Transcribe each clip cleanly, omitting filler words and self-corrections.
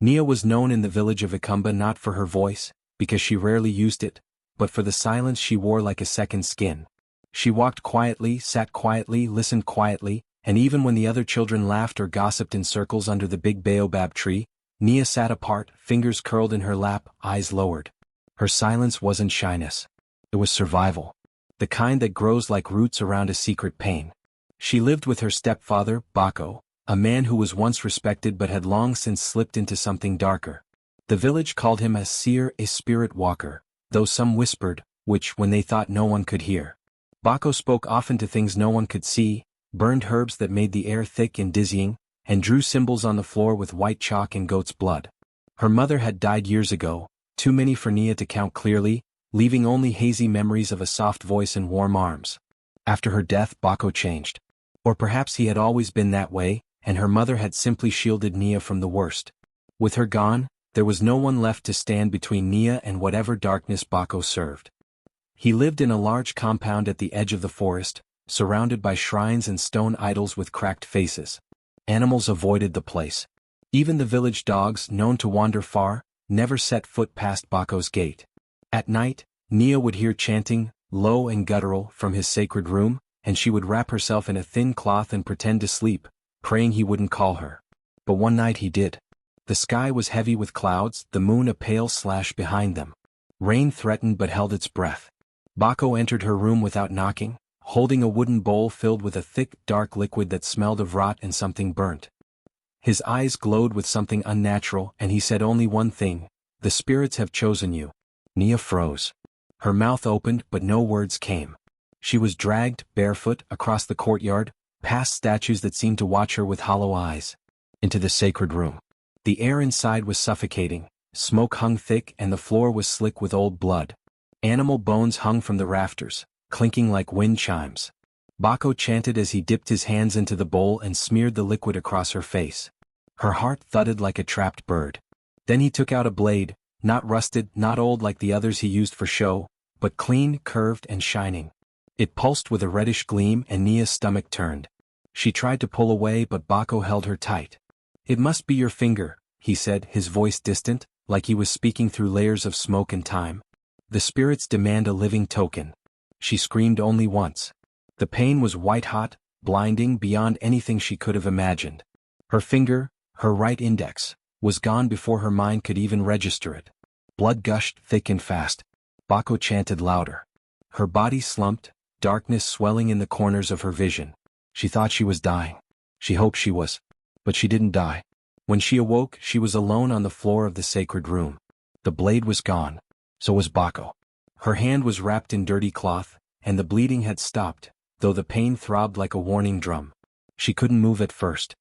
Nia was known in the village of Ikumba not for her voice, because she rarely used it, but for the silence she wore like a second skin. She walked quietly, sat quietly, listened quietly, and even when the other children laughed or gossiped in circles under the big baobab tree, Nia sat apart, fingers curled in her lap, eyes lowered. Her silence wasn't shyness. It was survival. The kind that grows like roots around a secret pain. She lived with her stepfather, Bako, a man who was once respected but had long since slipped into something darker. The village called him a seer, a spirit walker, though some whispered, which when they thought no one could hear. Bako spoke often to things no one could see, burned herbs that made the air thick and dizzying, and drew symbols on the floor with white chalk and goat's blood. Her mother had died years ago, too many for Nia to count clearly, leaving only hazy memories of a soft voice and warm arms. After her death, Bako changed. Or perhaps he had always been that way, and her mother had simply shielded Nia from the worst. With her gone, there was no one left to stand between Nia and whatever darkness Bako served. He lived in a large compound at the edge of the forest, surrounded by shrines and stone idols with cracked faces. Animals avoided the place. Even the village dogs, known to wander far, never set foot past Bako's gate. At night, Nia would hear chanting, low and guttural, from his sacred room, and she would wrap herself in a thin cloth and pretend to sleep, praying he wouldn't call her. But one night he did. The sky was heavy with clouds, the moon a pale slash behind them. Rain threatened but held its breath. Bako entered her room without knocking, holding a wooden bowl filled with a thick, dark liquid that smelled of rot and something burnt. His eyes glowed with something unnatural, and he said only one thing: "The spirits have chosen you." Nia froze. Her mouth opened, but no words came. She was dragged, barefoot, across the courtyard, past statues that seemed to watch her with hollow eyes, into the sacred room. The air inside was suffocating, smoke hung thick and the floor was slick with old blood. Animal bones hung from the rafters, clinking like wind chimes. Bako chanted as he dipped his hands into the bowl and smeared the liquid across her face. Her heart thudded like a trapped bird. Then he took out a blade, not rusted, not old like the others he used for show, but clean, curved, and shining. It pulsed with a reddish gleam and Nia's stomach turned. She tried to pull away but Bako held her tight. "It must be your finger," he said, his voice distant, like he was speaking through layers of smoke and time. "The spirits demand a living token." She screamed only once. The pain was white-hot, blinding beyond anything she could have imagined. Her finger, her right index, was gone before her mind could even register it. Blood gushed thick and fast. Bako chanted louder. Her body slumped, darkness swelling in the corners of her vision. She thought she was dying. She hoped she was. But she didn't die. When she awoke, she was alone on the floor of the sacred room. The blade was gone. So was Bako. Her hand was wrapped in dirty cloth, and the bleeding had stopped, though the pain throbbed like a warning drum. She couldn't move at first.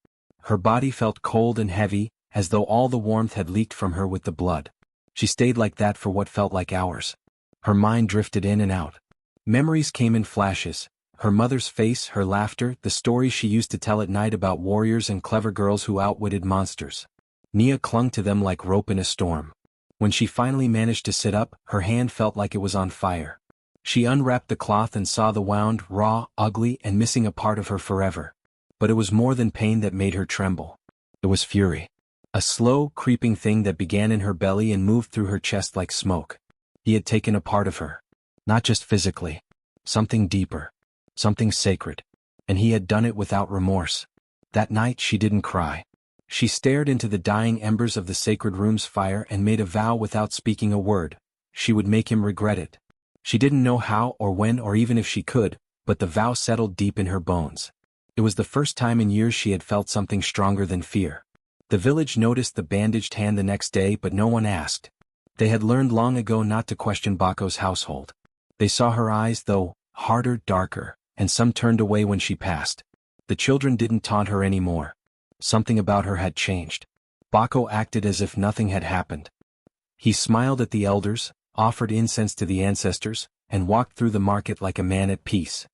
Her body felt cold and heavy, as though all the warmth had leaked from her with the blood. She stayed like that for what felt like hours. Her mind drifted in and out. Memories came in flashes. Her mother's face, her laughter, the stories she used to tell at night about warriors and clever girls who outwitted monsters. Nia clung to them like rope in a storm. When she finally managed to sit up, her hand felt like it was on fire. She unwrapped the cloth and saw the wound, raw, ugly, and missing a part of her forever. But it was more than pain that made her tremble. It was fury. A slow, creeping thing that began in her belly and moved through her chest like smoke. He had taken a part of her. Not just physically. Something deeper. Something sacred. And he had done it without remorse. That night she didn't cry. She stared into the dying embers of the sacred room's fire and made a vow without speaking a word. She would make him regret it. She didn't know how or when or even if she could, but the vow settled deep in her bones. It was the first time in years she had felt something stronger than fear. The village noticed the bandaged hand the next day, but no one asked. They had learned long ago not to question Bako's household. They saw her eyes, though, harder, darker, and some turned away when she passed. The children didn't taunt her anymore. Something about her had changed. Bako acted as if nothing had happened. He smiled at the elders, offered incense to the ancestors, and walked through the market like a man at peace.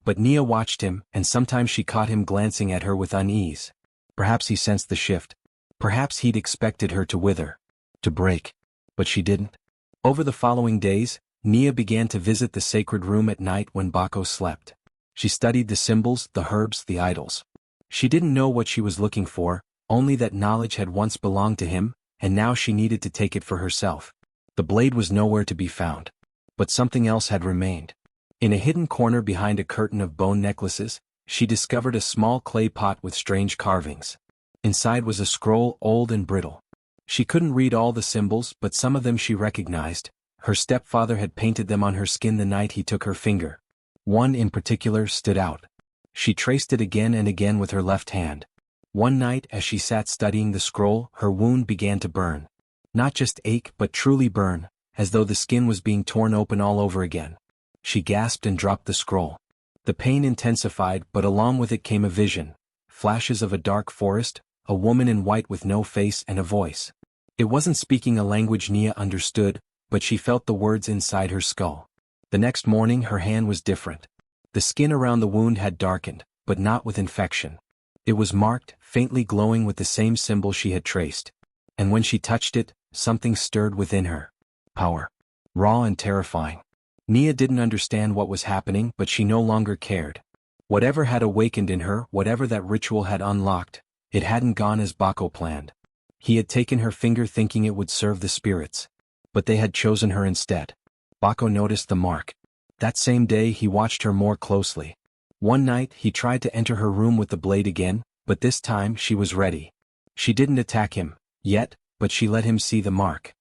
But Nia watched him, and sometimes she caught him glancing at her with unease. Perhaps he sensed the shift. Perhaps he'd expected her to wither, to break. But she didn't. Over the following days, Nia began to visit the sacred room at night when Bako slept. She studied the symbols, the herbs, the idols. She didn't know what she was looking for, only that knowledge had once belonged to him, and now she needed to take it for herself. The blade was nowhere to be found. But something else had remained. In a hidden corner behind a curtain of bone necklaces, she discovered a small clay pot with strange carvings. Inside was a scroll, old and brittle. She couldn't read all the symbols, but some of them she recognized. Her stepfather had painted them on her skin the night he took her finger. One in particular stood out. She traced it again and again with her left hand. One night as she sat studying the scroll, her wound began to burn. Not just ache but truly burn, as though the skin was being torn open all over again. She gasped and dropped the scroll. The pain intensified, but along with it came a vision. Flashes of a dark forest, a woman in white with no face and a voice. It wasn't speaking a language Nia understood, but she felt the words inside her skull. The next morning her hand was different. The skin around the wound had darkened, but not with infection. It was marked, faintly glowing with the same symbol she had traced. And when she touched it, something stirred within her. Power. Raw and terrifying. Nia didn't understand what was happening, but she no longer cared. Whatever had awakened in her, whatever that ritual had unlocked, it hadn't gone as Bako planned. He had taken her finger thinking it would serve the spirits. But they had chosen her instead. Bako noticed the mark. That same day he watched her more closely. One night he tried to enter her room with the blade again, but this time she was ready. She didn't attack him, yet, but she let him see the mark.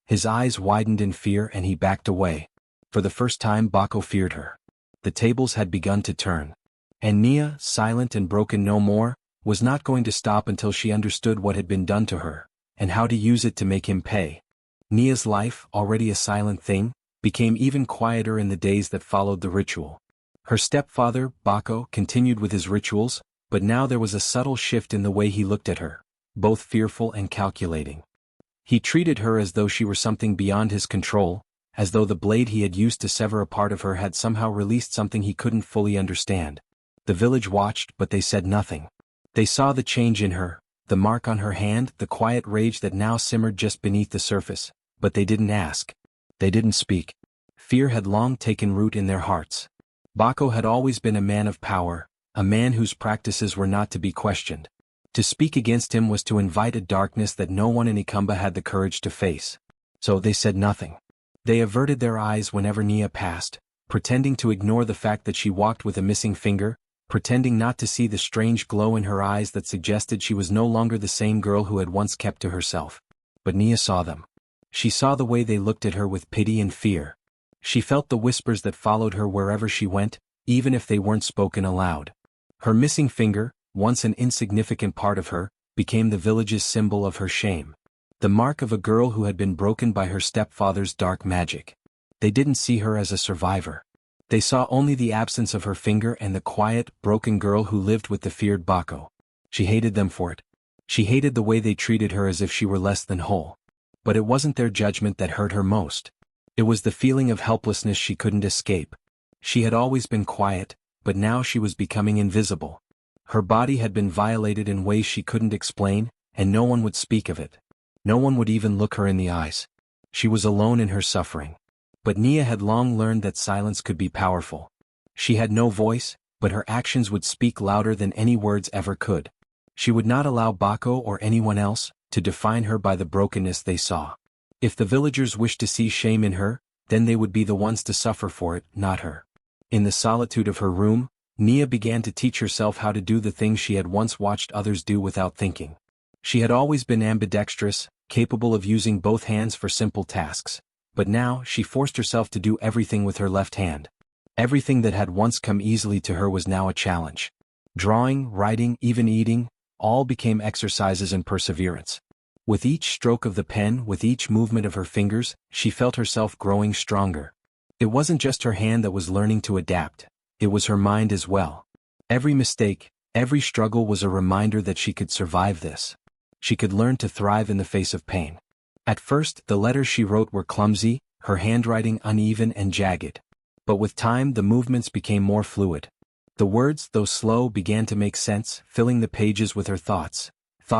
His eyes widened in fear and he backed away. For the first time Bako feared her. The tables had begun to turn. And Nia, silent and broken no more, was not going to stop until she understood what had been done to her, and how to use it to make him pay. Nia's life, already a silent thing, became even quieter in the days that followed the ritual. Her stepfather, Bako, continued with his rituals, but now there was a subtle shift in the way he looked at her, both fearful and calculating. He treated her as though she were something beyond his control, as though the blade he had used to sever a part of her had somehow released something he couldn't fully understand. The village watched, but they said nothing. They saw the change in her, the mark on her hand, the quiet rage that now simmered just beneath the surface, but they didn't ask. They didn't speak. Fear had long taken root in their hearts. Bako had always been a man of power, a man whose practices were not to be questioned. To speak against him was to invite a darkness that no one in Ikamba had the courage to face. So they said nothing. They averted their eyes whenever Nia passed, pretending to ignore the fact that she walked with a missing finger, pretending not to see the strange glow in her eyes that suggested she was no longer the same girl who had once kept to herself. But Nia saw them. She saw the way they looked at her with pity and fear. She felt the whispers that followed her wherever she went, even if they weren't spoken aloud. Her missing finger, once an insignificant part of her, became the village's symbol of her shame. The mark of a girl who had been broken by her stepfather's dark magic. They didn't see her as a survivor. They saw only the absence of her finger and the quiet, broken girl who lived with the feared Bako. She hated them for it. She hated the way they treated her as if she were less than whole. But it wasn't their judgment that hurt her most. It was the feeling of helplessness she couldn't escape. She had always been quiet, but now she was becoming invisible. Her body had been violated in ways she couldn't explain, and no one would speak of it. No one would even look her in the eyes. She was alone in her suffering. But Nia had long learned that silence could be powerful. She had no voice, but her actions would speak louder than any words ever could. She would not allow Bako or anyone else to define her by the brokenness they saw. If the villagers wished to see shame in her, then they would be the ones to suffer for it, not her. In the solitude of her room, Nia began to teach herself how to do the things she had once watched others do without thinking. She had always been ambidextrous, capable of using both hands for simple tasks. But now she forced herself to do everything with her left hand. Everything that had once come easily to her was now a challenge. Drawing, writing, even eating, all became exercises in perseverance. With each stroke of the pen, with each movement of her fingers, she felt herself growing stronger. It wasn't just her hand that was learning to adapt, it was her mind as well. Every mistake, every struggle was a reminder that she could survive this. She could learn to thrive in the face of pain. At first, the letters she wrote were clumsy, her handwriting uneven and jagged. But with time the movements became more fluid. The words, though slow, began to make sense, filling the pages with her thoughts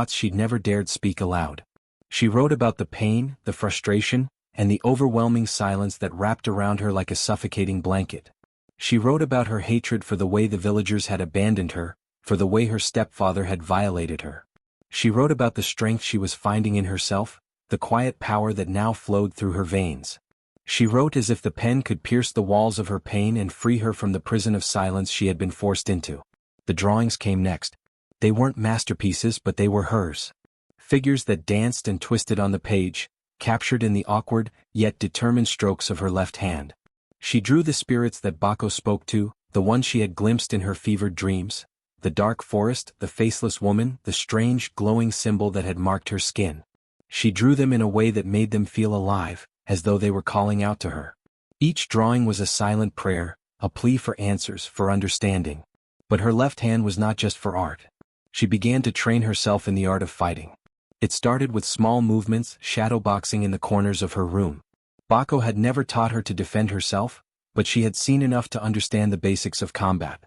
she'd never dared speak aloud. She wrote about the pain, the frustration, and the overwhelming silence that wrapped around her like a suffocating blanket. She wrote about her hatred for the way the villagers had abandoned her, for the way her stepfather had violated her. She wrote about the strength she was finding in herself, the quiet power that now flowed through her veins. She wrote as if the pen could pierce the walls of her pain and free her from the prison of silence she had been forced into. The drawings came next. They weren't masterpieces, but they were hers. Figures that danced and twisted on the page, captured in the awkward, yet determined strokes of her left hand. She drew the spirits that Bako spoke to, the ones she had glimpsed in her fevered dreams. The dark forest, the faceless woman, the strange, glowing symbol that had marked her skin. She drew them in a way that made them feel alive, as though they were calling out to her. Each drawing was a silent prayer, a plea for answers, for understanding. But her left hand was not just for art. She began to train herself in the art of fighting. It started with small movements, shadowboxing in the corners of her room. Bako had never taught her to defend herself, but she had seen enough to understand the basics of combat.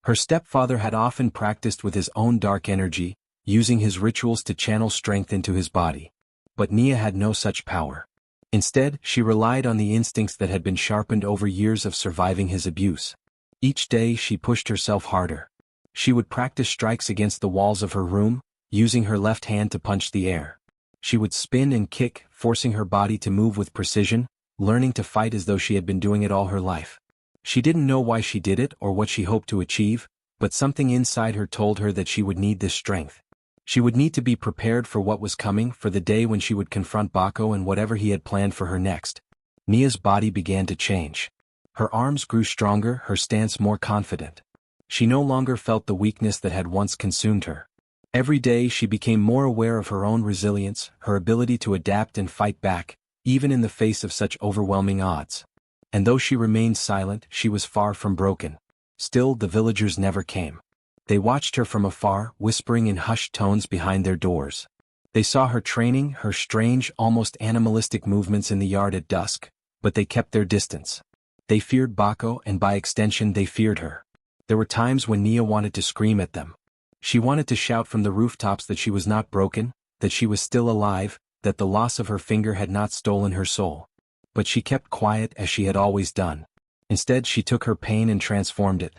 Her stepfather had often practiced with his own dark energy, using his rituals to channel strength into his body. But Nia had no such power. Instead, she relied on the instincts that had been sharpened over years of surviving his abuse. Each day she pushed herself harder. She would practice strikes against the walls of her room, using her left hand to punch the air. She would spin and kick, forcing her body to move with precision, learning to fight as though she had been doing it all her life. She didn't know why she did it or what she hoped to achieve, but something inside her told her that she would need this strength. She would need to be prepared for what was coming, for the day when she would confront Bako and whatever he had planned for her next. Nia's body began to change. Her arms grew stronger, her stance more confident. She no longer felt the weakness that had once consumed her. Every day she became more aware of her own resilience, her ability to adapt and fight back, even in the face of such overwhelming odds. And though she remained silent, she was far from broken. Still, the villagers never came. They watched her from afar, whispering in hushed tones behind their doors. They saw her training, her strange, almost animalistic movements in the yard at dusk, but they kept their distance. They feared Bako, and by extension they feared her. There were times when Nia wanted to scream at them. She wanted to shout from the rooftops that she was not broken, that she was still alive, that the loss of her finger had not stolen her soul. But she kept quiet as she had always done. Instead, she took her pain and transformed it.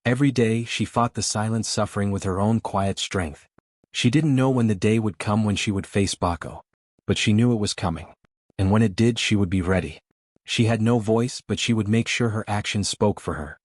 Every day she fought the silent suffering with her own quiet strength. She didn't know when the day would come when she would face Bako. But she knew it was coming. And when it did, she would be ready. She had no voice, but she would make sure her actions spoke for her.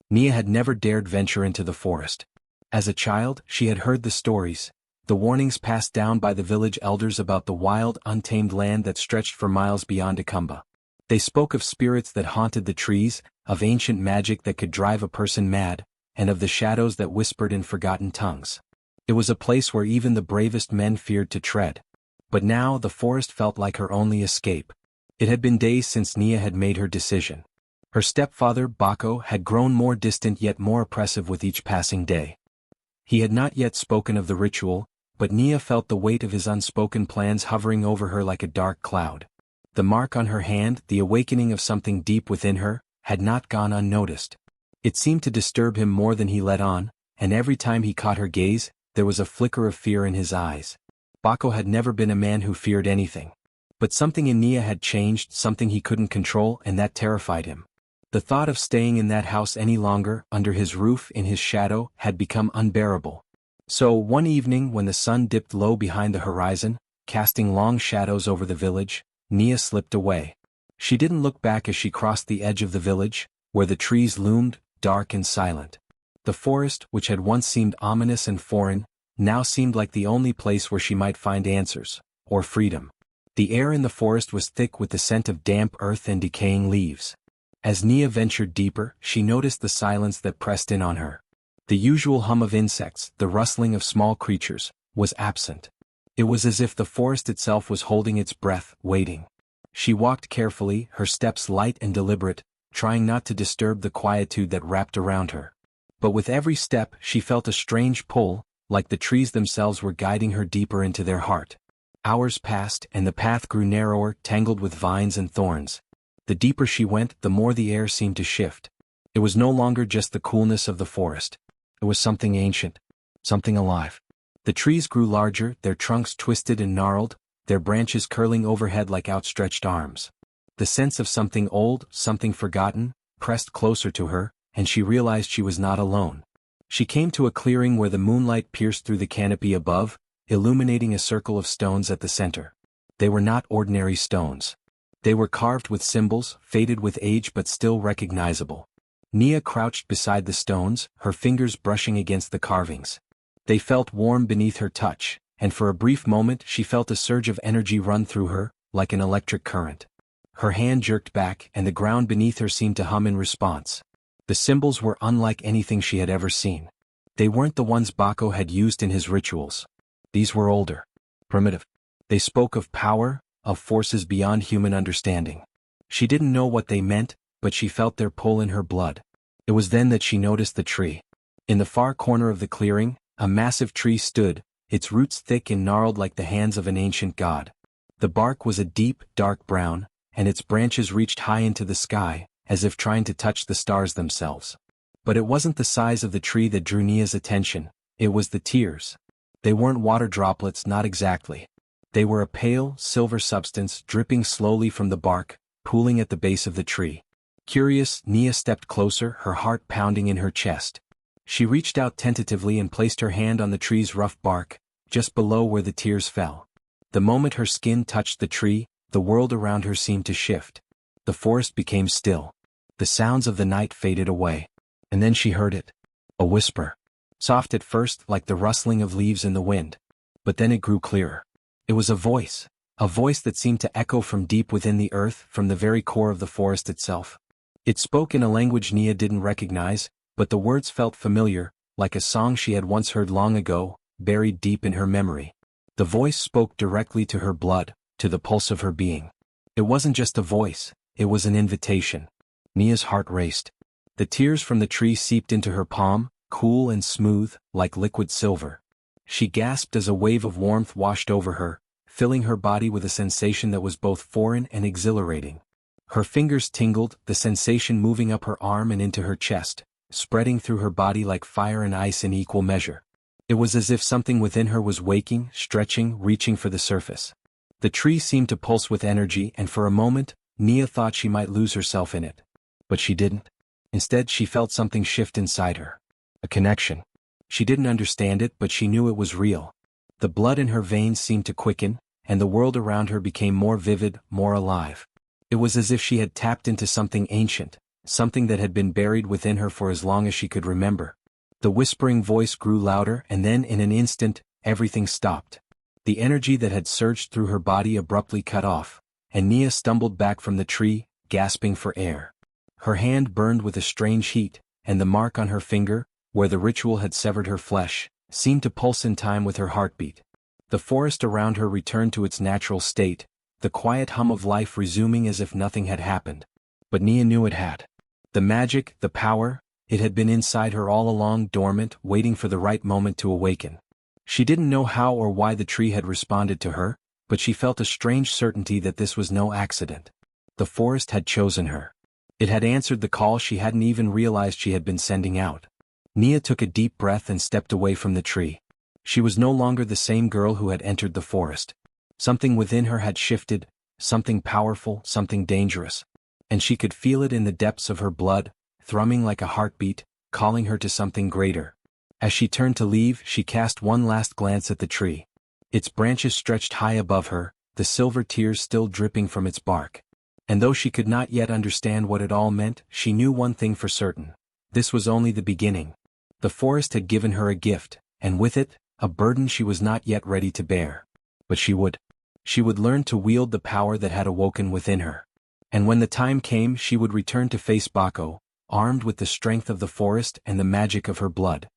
Nia had never dared venture into the forest. As a child, she had heard the stories, the warnings passed down by the village elders about the wild, untamed land that stretched for miles beyond Akamba. They spoke of spirits that haunted the trees, of ancient magic that could drive a person mad, and of the shadows that whispered in forgotten tongues. It was a place where even the bravest men feared to tread. But now the forest felt like her only escape. It had been days since Nia had made her decision. Her stepfather, Bako, had grown more distant yet more oppressive with each passing day. He had not yet spoken of the ritual, but Nia felt the weight of his unspoken plans hovering over her like a dark cloud. The mark on her hand, the awakening of something deep within her, had not gone unnoticed. It seemed to disturb him more than he let on, and every time he caught her gaze, there was a flicker of fear in his eyes. Bako had never been a man who feared anything. But something in Nia had changed, something he couldn't control, and that terrified him. The thought of staying in that house any longer, under his roof, in his shadow, had become unbearable. So, one evening when the sun dipped low behind the horizon, casting long shadows over the village, Nia slipped away. She didn't look back as she crossed the edge of the village, where the trees loomed, dark and silent. The forest, which had once seemed ominous and foreign, now seemed like the only place where she might find answers, or freedom. The air in the forest was thick with the scent of damp earth and decaying leaves. As Nia ventured deeper, she noticed the silence that pressed in on her. The usual hum of insects, the rustling of small creatures, was absent. It was as if the forest itself was holding its breath, waiting. She walked carefully, her steps light and deliberate, trying not to disturb the quietude that wrapped around her. But with every step she felt a strange pull, like the trees themselves were guiding her deeper into their heart. Hours passed, and the path grew narrower, tangled with vines and thorns. The deeper she went, the more the air seemed to shift. It was no longer just the coolness of the forest. It was something ancient, something alive. The trees grew larger, their trunks twisted and gnarled, their branches curling overhead like outstretched arms. The sense of something old, something forgotten, pressed closer to her, and she realized she was not alone. She came to a clearing where the moonlight pierced through the canopy above, illuminating a circle of stones at the center. They were not ordinary stones. They were carved with symbols, faded with age but still recognizable. Nia crouched beside the stones, her fingers brushing against the carvings. They felt warm beneath her touch, and for a brief moment she felt a surge of energy run through her, like an electric current. Her hand jerked back and the ground beneath her seemed to hum in response. The symbols were unlike anything she had ever seen. They weren't the ones Bako had used in his rituals. These were older. Primitive. They spoke of power, of forces beyond human understanding. She didn't know what they meant, but she felt their pull in her blood. It was then that she noticed the tree. In the far corner of the clearing, a massive tree stood, its roots thick and gnarled like the hands of an ancient god. The bark was a deep, dark brown, and its branches reached high into the sky, as if trying to touch the stars themselves. But it wasn't the size of the tree that drew Nia's attention, it was the tears. They weren't water droplets, not exactly. They were a pale, silver substance dripping slowly from the bark, pooling at the base of the tree. Curious, Nia stepped closer, her heart pounding in her chest. She reached out tentatively and placed her hand on the tree's rough bark, just below where the tears fell. The moment her skin touched the tree, the world around her seemed to shift. The forest became still. The sounds of the night faded away. And then she heard it. A whisper. Soft at first, like the rustling of leaves in the wind. But then it grew clearer. It was a voice that seemed to echo from deep within the earth, from the very core of the forest itself. It spoke in a language Nia didn't recognize, but the words felt familiar, like a song she had once heard long ago, buried deep in her memory. The voice spoke directly to her blood, to the pulse of her being. It wasn't just a voice, it was an invitation. Nia's heart raced. The tears from the tree seeped into her palm, cool and smooth, like liquid silver. She gasped as a wave of warmth washed over her, filling her body with a sensation that was both foreign and exhilarating. Her fingers tingled, the sensation moving up her arm and into her chest, spreading through her body like fire and ice in equal measure. It was as if something within her was waking, stretching, reaching for the surface. The tree seemed to pulse with energy, and for a moment, Nia thought she might lose herself in it. But she didn't. Instead, she felt something shift inside her. A connection. She didn't understand it, but she knew it was real. The blood in her veins seemed to quicken, and the world around her became more vivid, more alive. It was as if she had tapped into something ancient, something that had been buried within her for as long as she could remember. The whispering voice grew louder, and then in an instant, everything stopped. The energy that had surged through her body abruptly cut off, and Nia stumbled back from the tree, gasping for air. Her hand burned with a strange heat, and the mark on her finger, where the ritual had severed her flesh, seemed to pulse in time with her heartbeat. The forest around her returned to its natural state, the quiet hum of life resuming as if nothing had happened. But Nia knew it had. The magic, the power, it had been inside her all along, dormant, waiting for the right moment to awaken. She didn't know how or why the tree had responded to her, but she felt a strange certainty that this was no accident. The forest had chosen her. It had answered the call she hadn't even realized she had been sending out. Nia took a deep breath and stepped away from the tree. She was no longer the same girl who had entered the forest. Something within her had shifted, something powerful, something dangerous. And she could feel it in the depths of her blood, thrumming like a heartbeat, calling her to something greater. As she turned to leave, she cast one last glance at the tree. Its branches stretched high above her, the silver tears still dripping from its bark. And though she could not yet understand what it all meant, she knew one thing for certain. This was only the beginning. The forest had given her a gift, and with it, a burden she was not yet ready to bear. But she would. She would learn to wield the power that had awoken within her. And when the time came, she would return to face Bako, armed with the strength of the forest and the magic of her blood.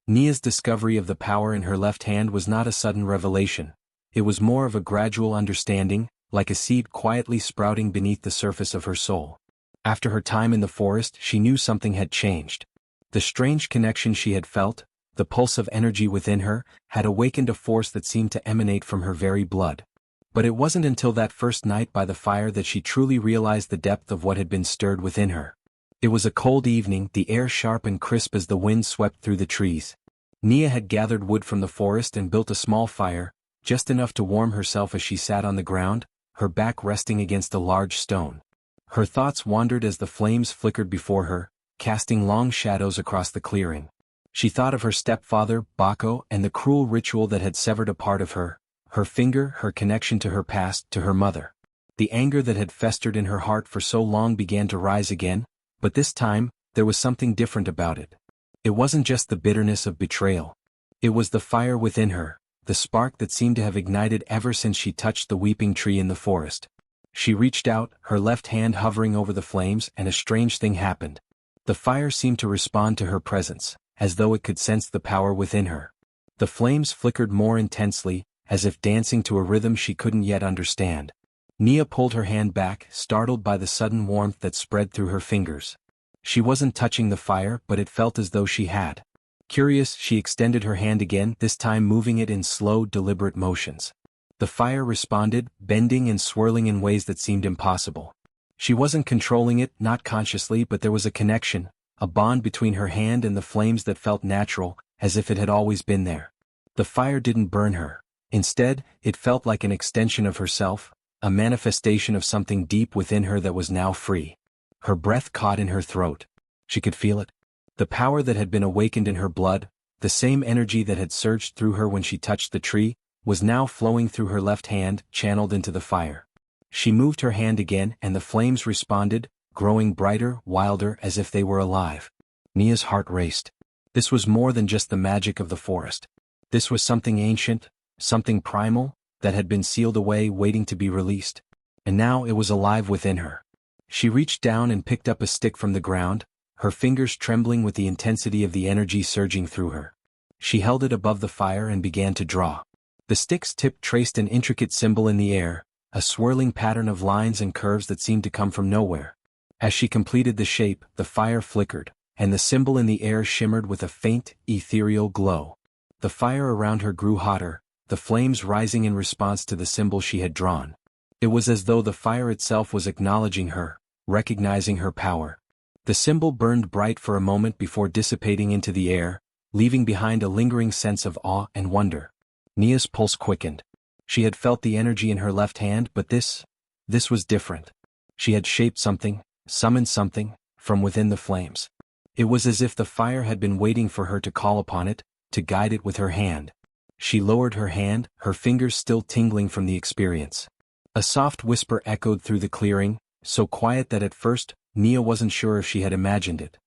Nia's discovery of the power in her left hand was not a sudden revelation. It was more of a gradual understanding, like a seed quietly sprouting beneath the surface of her soul. After her time in the forest, she knew something had changed. The strange connection she had felt, the pulse of energy within her, had awakened a force that seemed to emanate from her very blood. But it wasn't until that first night by the fire that she truly realized the depth of what had been stirred within her. It was a cold evening, the air sharp and crisp as the wind swept through the trees. Nia had gathered wood from the forest and built a small fire, just enough to warm herself as she sat on the ground, her back resting against a large stone. Her thoughts wandered as the flames flickered before her, casting long shadows across the clearing. She thought of her stepfather, Bako, and the cruel ritual that had severed a part of her, her finger, her connection to her past, to her mother. The anger that had festered in her heart for so long began to rise again, but this time, there was something different about it. It wasn't just the bitterness of betrayal. It was the fire within her, the spark that seemed to have ignited ever since she touched the weeping tree in the forest. She reached out, her left hand hovering over the flames, and a strange thing happened. The fire seemed to respond to her presence, as though it could sense the power within her. The flames flickered more intensely, as if dancing to a rhythm she couldn't yet understand. Nia pulled her hand back, startled by the sudden warmth that spread through her fingers. She wasn't touching the fire, but it felt as though she had. Curious, she extended her hand again, this time moving it in slow, deliberate motions. The fire responded, bending and swirling in ways that seemed impossible. She wasn't controlling it, not consciously, but there was a connection, a bond between her hand and the flames that felt natural, as if it had always been there. The fire didn't burn her. Instead, it felt like an extension of herself, a manifestation of something deep within her that was now free. Her breath caught in her throat. She could feel it. The power that had been awakened in her blood, the same energy that had surged through her when she touched the tree, was now flowing through her left hand, channeled into the fire. She moved her hand again and the flames responded, growing brighter, wilder, as if they were alive. Nia's heart raced. This was more than just the magic of the forest. This was something ancient, something primal, that had been sealed away waiting to be released. And now it was alive within her. She reached down and picked up a stick from the ground, her fingers trembling with the intensity of the energy surging through her. She held it above the fire and began to draw. The stick's tip traced an intricate symbol in the air, a swirling pattern of lines and curves that seemed to come from nowhere. As she completed the shape, the fire flickered, and the symbol in the air shimmered with a faint, ethereal glow. The fire around her grew hotter, the flames rising in response to the symbol she had drawn. It was as though the fire itself was acknowledging her, recognizing her power. The symbol burned bright for a moment before dissipating into the air, leaving behind a lingering sense of awe and wonder. Nia's pulse quickened. She had felt the energy in her left hand, but this was different. She had shaped something, summoned something, from within the flames. It was as if the fire had been waiting for her to call upon it, to guide it with her hand. She lowered her hand, her fingers still tingling from the experience. A soft whisper echoed through the clearing, so quiet that at first, Nia wasn't sure if she had imagined it.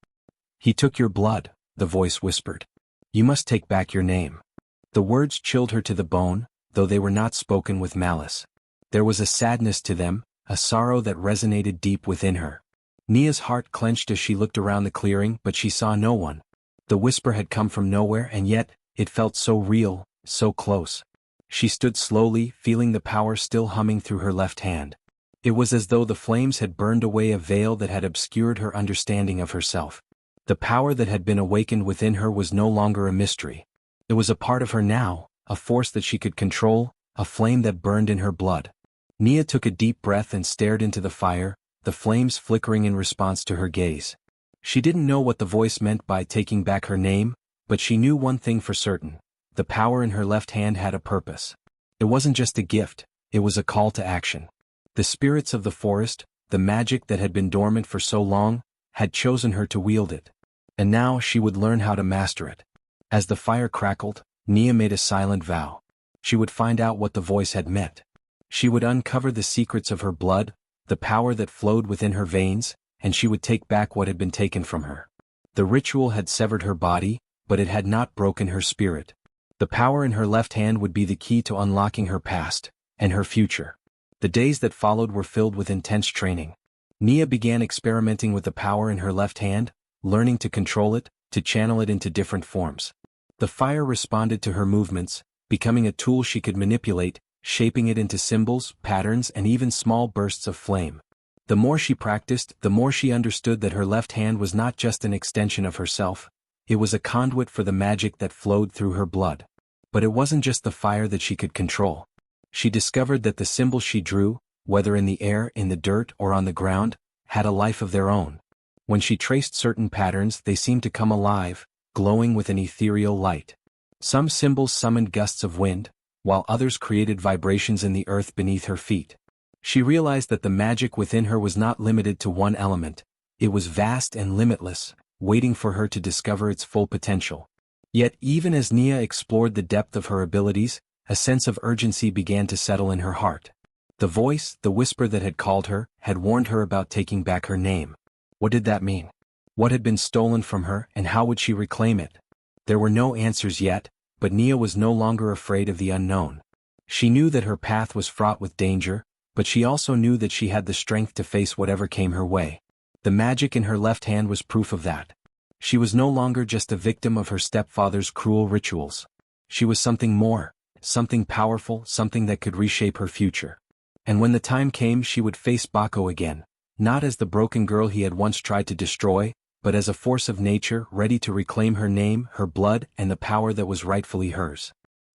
"He took your blood," the voice whispered. "You must take back your name." The words chilled her to the bone, though they were not spoken with malice. There was a sadness to them, a sorrow that resonated deep within her. Nia's heart clenched as she looked around the clearing, but she saw no one. The whisper had come from nowhere, and yet, it felt so real, so close. She stood slowly, feeling the power still humming through her left hand. It was as though the flames had burned away a veil that had obscured her understanding of herself. The power that had been awakened within her was no longer a mystery. It was a part of her now, a force that she could control, a flame that burned in her blood. Nia took a deep breath and stared into the fire, the flames flickering in response to her gaze. She didn't know what the voice meant by taking back her name, but she knew one thing for certain. The power in her left hand had a purpose. It wasn't just a gift, it was a call to action. The spirits of the forest, the magic that had been dormant for so long, had chosen her to wield it. And now she would learn how to master it. As the fire crackled, Nia made a silent vow. She would find out what the voice had meant. She would uncover the secrets of her blood, the power that flowed within her veins, and she would take back what had been taken from her. The ritual had severed her body, but it had not broken her spirit. The power in her left hand would be the key to unlocking her past, and her future. The days that followed were filled with intense training. Nia began experimenting with the power in her left hand, learning to control it, to channel it into different forms. The fire responded to her movements, becoming a tool she could manipulate, shaping it into symbols, patterns, and even small bursts of flame. The more she practiced, the more she understood that her left hand was not just an extension of herself. It was a conduit for the magic that flowed through her blood. But it wasn't just the fire that she could control. She discovered that the symbols she drew, whether in the air, in the dirt, or on the ground, had a life of their own. When she traced certain patterns, they seemed to come alive, glowing with an ethereal light. Some symbols summoned gusts of wind, while others created vibrations in the earth beneath her feet. She realized that the magic within her was not limited to one element. It was vast and limitless, waiting for her to discover its full potential. Yet even as Nia explored the depth of her abilities, A sense of urgency began to settle in her heart. The voice, the whisper that had called her, had warned her about taking back her name. What did that mean? What had been stolen from her, and how would she reclaim it? There were no answers yet, but Nia was no longer afraid of the unknown. She knew that her path was fraught with danger, but she also knew that she had the strength to face whatever came her way. The magic in her left hand was proof of that. She was no longer just a victim of her stepfather's cruel rituals. She was something more, something powerful, something that could reshape her future. And when the time came, she would face Bako again, not as the broken girl he had once tried to destroy, but as a force of nature ready to reclaim her name, her blood, and the power that was rightfully hers.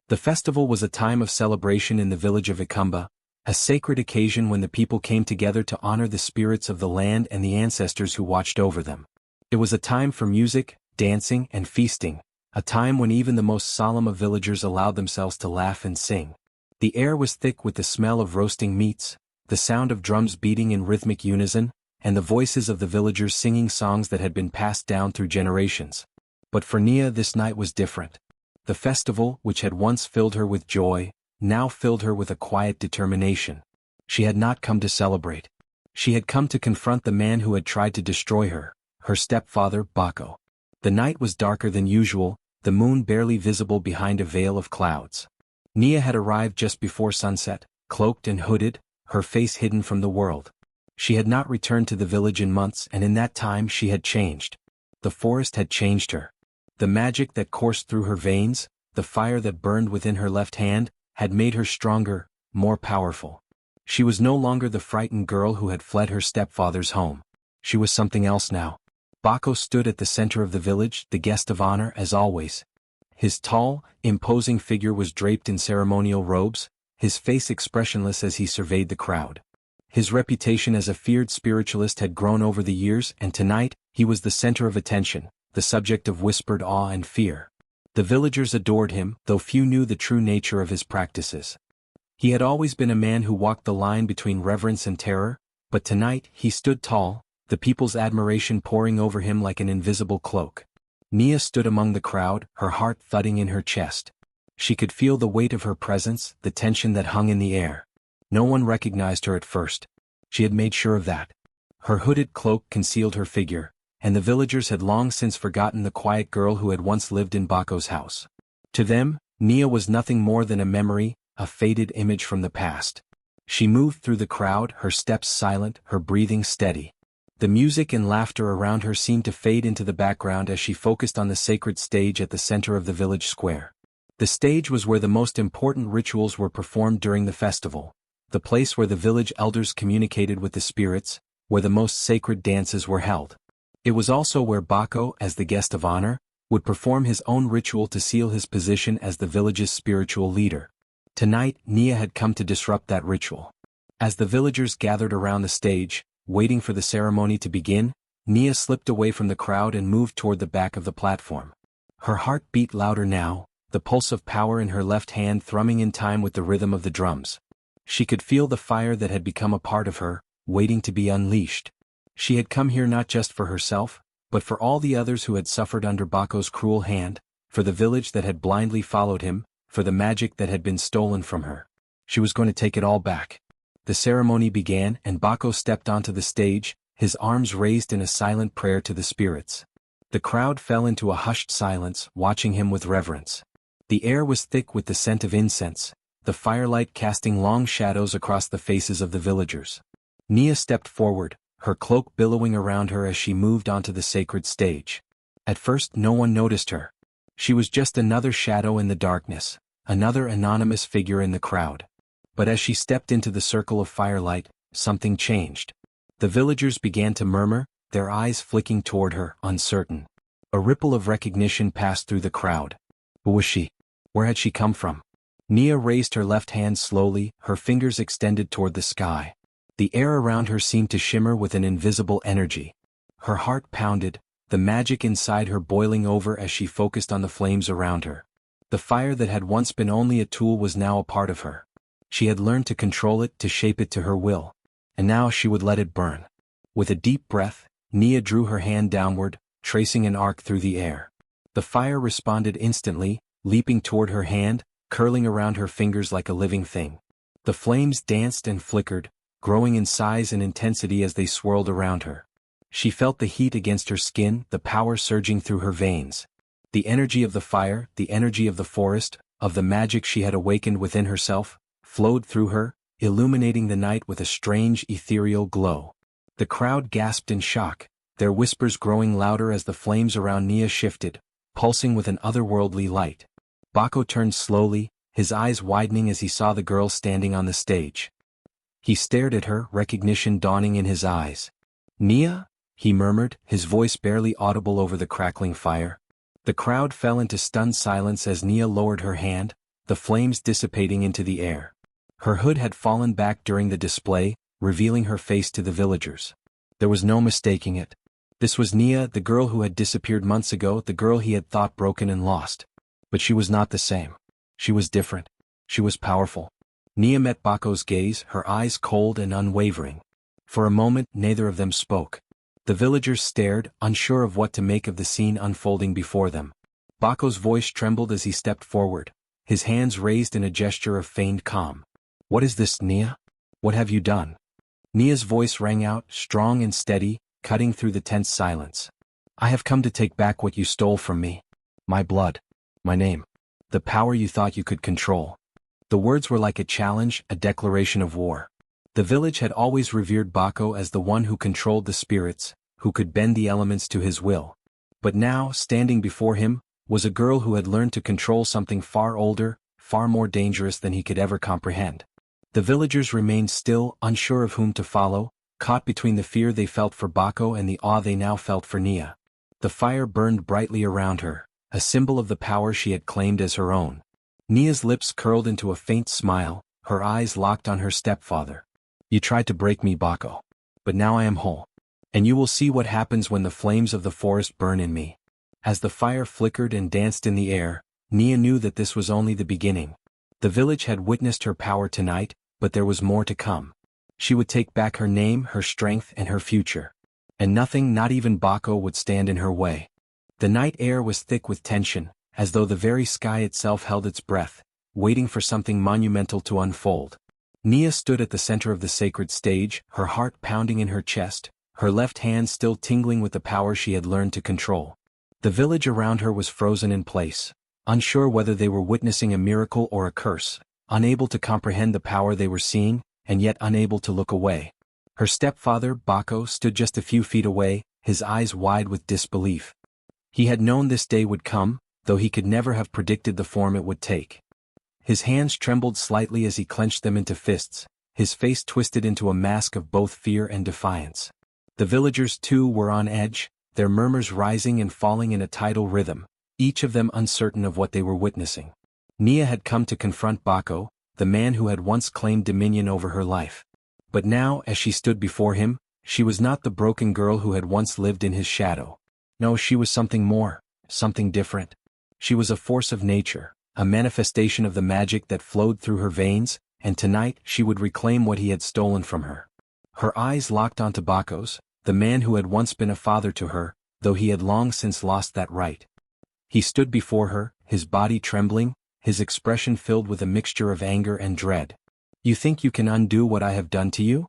The festival was a time of celebration in the village of Ikamba, a sacred occasion when the people came together to honor the spirits of the land and the ancestors who watched over them. It was a time for music, dancing, and feasting, a time when even the most solemn of villagers allowed themselves to laugh and sing. The air was thick with the smell of roasting meats, the sound of drums beating in rhythmic unison, and the voices of the villagers singing songs that had been passed down through generations. But for Nia this night was different. The festival, which had once filled her with joy, now filled her with a quiet determination. She had not come to celebrate. She had come to confront the man who had tried to destroy her, her stepfather, Bako. The night was darker than usual, the moon barely visible behind a veil of clouds. Nia had arrived just before sunset, cloaked and hooded, her face hidden from the world. She had not returned to the village in months, and in that time she had changed. The forest had changed her. The magic that coursed through her veins, the fire that burned within her left hand, had made her stronger, more powerful. She was no longer the frightened girl who had fled her stepfather's home. She was something else now. Bako stood at the center of the village, the guest of honor as always. His tall, imposing figure was draped in ceremonial robes, his face expressionless as he surveyed the crowd. His reputation as a feared spiritualist had grown over the years, and tonight, he was the center of attention, the subject of whispered awe and fear. The villagers adored him, though few knew the true nature of his practices. He had always been a man who walked the line between reverence and terror, but tonight he stood tall, the people's admiration pouring over him like an invisible cloak. Nia stood among the crowd, her heart thudding in her chest. She could feel the weight of her presence, the tension that hung in the air. No one recognized her at first. She had made sure of that. Her hooded cloak concealed her figure, and the villagers had long since forgotten the quiet girl who had once lived in Bako's house. To them, Nia was nothing more than a memory, a faded image from the past. She moved through the crowd, her steps silent, her breathing steady. The music and laughter around her seemed to fade into the background as she focused on the sacred stage at the center of the village square. The stage was where the most important rituals were performed during the festival, the place where the village elders communicated with the spirits, where the most sacred dances were held. It was also where Bako, as the guest of honor, would perform his own ritual to seal his position as the village's spiritual leader. Tonight, Nia had come to disrupt that ritual. As the villagers gathered around the stage, waiting for the ceremony to begin, Nia slipped away from the crowd and moved toward the back of the platform. Her heart beat louder now, the pulse of power in her left hand thrumming in time with the rhythm of the drums. She could feel the fire that had become a part of her, waiting to be unleashed. She had come here not just for herself, but for all the others who had suffered under Bako's cruel hand, for the village that had blindly followed him, for the magic that had been stolen from her. She was going to take it all back. The ceremony began, and Bako stepped onto the stage, his arms raised in a silent prayer to the spirits. The crowd fell into a hushed silence, watching him with reverence. The air was thick with the scent of incense, the firelight casting long shadows across the faces of the villagers. Nia stepped forward, her cloak billowing around her as she moved onto the sacred stage. At first no one noticed her. She was just another shadow in the darkness, another anonymous figure in the crowd. But as she stepped into the circle of firelight, something changed. The villagers began to murmur, their eyes flicking toward her, uncertain. A ripple of recognition passed through the crowd. Who was she? Where had she come from? Nia raised her left hand slowly, her fingers extended toward the sky. The air around her seemed to shimmer with an invisible energy. Her heart pounded, the magic inside her boiling over as she focused on the flames around her. The fire that had once been only a tool was now a part of her. She had learned to control it, to shape it to her will. And now she would let it burn. With a deep breath, Nia drew her hand downward, tracing an arc through the air. The fire responded instantly, leaping toward her hand, curling around her fingers like a living thing. The flames danced and flickered, growing in size and intensity as they swirled around her. She felt the heat against her skin, the power surging through her veins. The energy of the fire, the energy of the forest, of the magic she had awakened within herself, flowed through her, illuminating the night with a strange ethereal glow. The crowd gasped in shock, their whispers growing louder as the flames around Nia shifted, pulsing with an otherworldly light. Bako turned slowly, his eyes widening as he saw the girl standing on the stage. He stared at her, recognition dawning in his eyes. "Nia?" he murmured, his voice barely audible over the crackling fire. The crowd fell into stunned silence as Nia lowered her hand, the flames dissipating into the air. Her hood had fallen back during the display, revealing her face to the villagers. There was no mistaking it. This was Nia, the girl who had disappeared months ago, the girl he had thought broken and lost. But she was not the same. She was different. She was powerful. Nia met Bako's gaze, her eyes cold and unwavering. For a moment, neither of them spoke. The villagers stared, unsure of what to make of the scene unfolding before them. Bako's voice trembled as he stepped forward, his hands raised in a gesture of feigned calm. "What is this, Nia? What have you done?" Nia's voice rang out, strong and steady, cutting through the tense silence. "I have come to take back what you stole from me. My blood. My name. The power you thought you could control." The words were like a challenge, a declaration of war. The village had always revered Bako as the one who controlled the spirits, who could bend the elements to his will. But now, standing before him, was a girl who had learned to control something far older, far more dangerous than he could ever comprehend. The villagers remained still, unsure of whom to follow, caught between the fear they felt for Bako and the awe they now felt for Nia. The fire burned brightly around her, a symbol of the power she had claimed as her own. Nia's lips curled into a faint smile, her eyes locked on her stepfather. "You tried to break me, Bako. But now I am whole. And you will see what happens when the flames of the forest burn in me." As the fire flickered and danced in the air, Nia knew that this was only the beginning. The village had witnessed her power tonight, but there was more to come. She would take back her name, her strength, and her future. And nothing, not even Bako, would stand in her way. The night air was thick with tension, as though the very sky itself held its breath, waiting for something monumental to unfold. Nia stood at the center of the sacred stage, her heart pounding in her chest, her left hand still tingling with the power she had learned to control. The village around her was frozen in place, unsure whether they were witnessing a miracle or a curse, unable to comprehend the power they were seeing, and yet unable to look away. Her stepfather, Bako, stood just a few feet away, his eyes wide with disbelief. He had known this day would come, though he could never have predicted the form it would take. His hands trembled slightly as he clenched them into fists, his face twisted into a mask of both fear and defiance. The villagers, too, were on edge, their murmurs rising and falling in a tidal rhythm, each of them uncertain of what they were witnessing. Nia had come to confront Bako, the man who had once claimed dominion over her life. But now, as she stood before him, she was not the broken girl who had once lived in his shadow. No, she was something more, something different. She was a force of nature, a manifestation of the magic that flowed through her veins, and tonight she would reclaim what he had stolen from her. Her eyes locked onto Bako's, the man who had once been a father to her, though he had long since lost that right. He stood before her, his body trembling, his expression filled with a mixture of anger and dread. "You think you can undo what I have done to you?"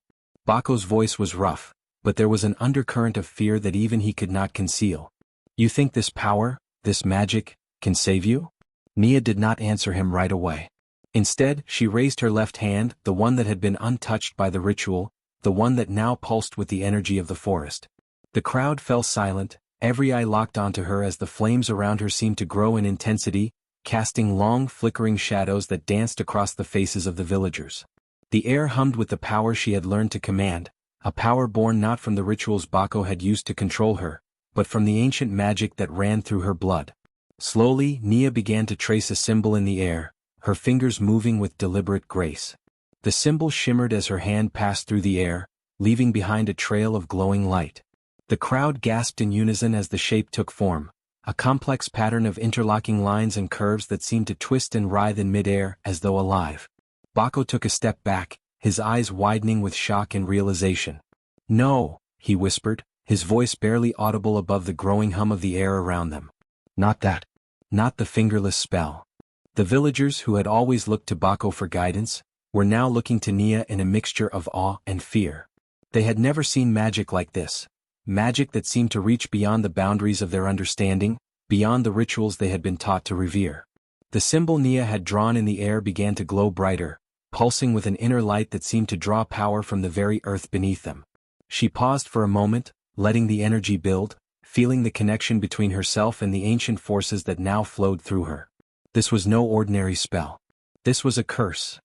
Bako's voice was rough, but there was an undercurrent of fear that even he could not conceal. "You think this power, this magic, can save you?" Nia did not answer him right away. Instead, she raised her left hand, the one that had been untouched by the ritual, the one that now pulsed with the energy of the forest. The crowd fell silent, every eye locked onto her as the flames around her seemed to grow in intensity, casting long flickering shadows that danced across the faces of the villagers. The air hummed with the power she had learned to command, a power born not from the rituals Bako had used to control her, but from the ancient magic that ran through her blood. Slowly, Nia began to trace a symbol in the air, her fingers moving with deliberate grace. The symbol shimmered as her hand passed through the air, leaving behind a trail of glowing light. The crowd gasped in unison as the shape took form, a complex pattern of interlocking lines and curves that seemed to twist and writhe in midair as though alive. Bako took a step back, his eyes widening with shock and realization. "No," he whispered, his voice barely audible above the growing hum of the air around them. "Not that. Not the fingerless spell. The villagers who had always looked to Bako for guidance, were now looking to Nia in a mixture of awe and fear. They had never seen magic like this. Magic that seemed to reach beyond the boundaries of their understanding, beyond the rituals they had been taught to revere. The symbol Nia had drawn in the air began to glow brighter, pulsing with an inner light that seemed to draw power from the very earth beneath them. She paused for a moment, letting the energy build, feeling the connection between herself and the ancient forces that now flowed through her. This was no ordinary spell. This was a curse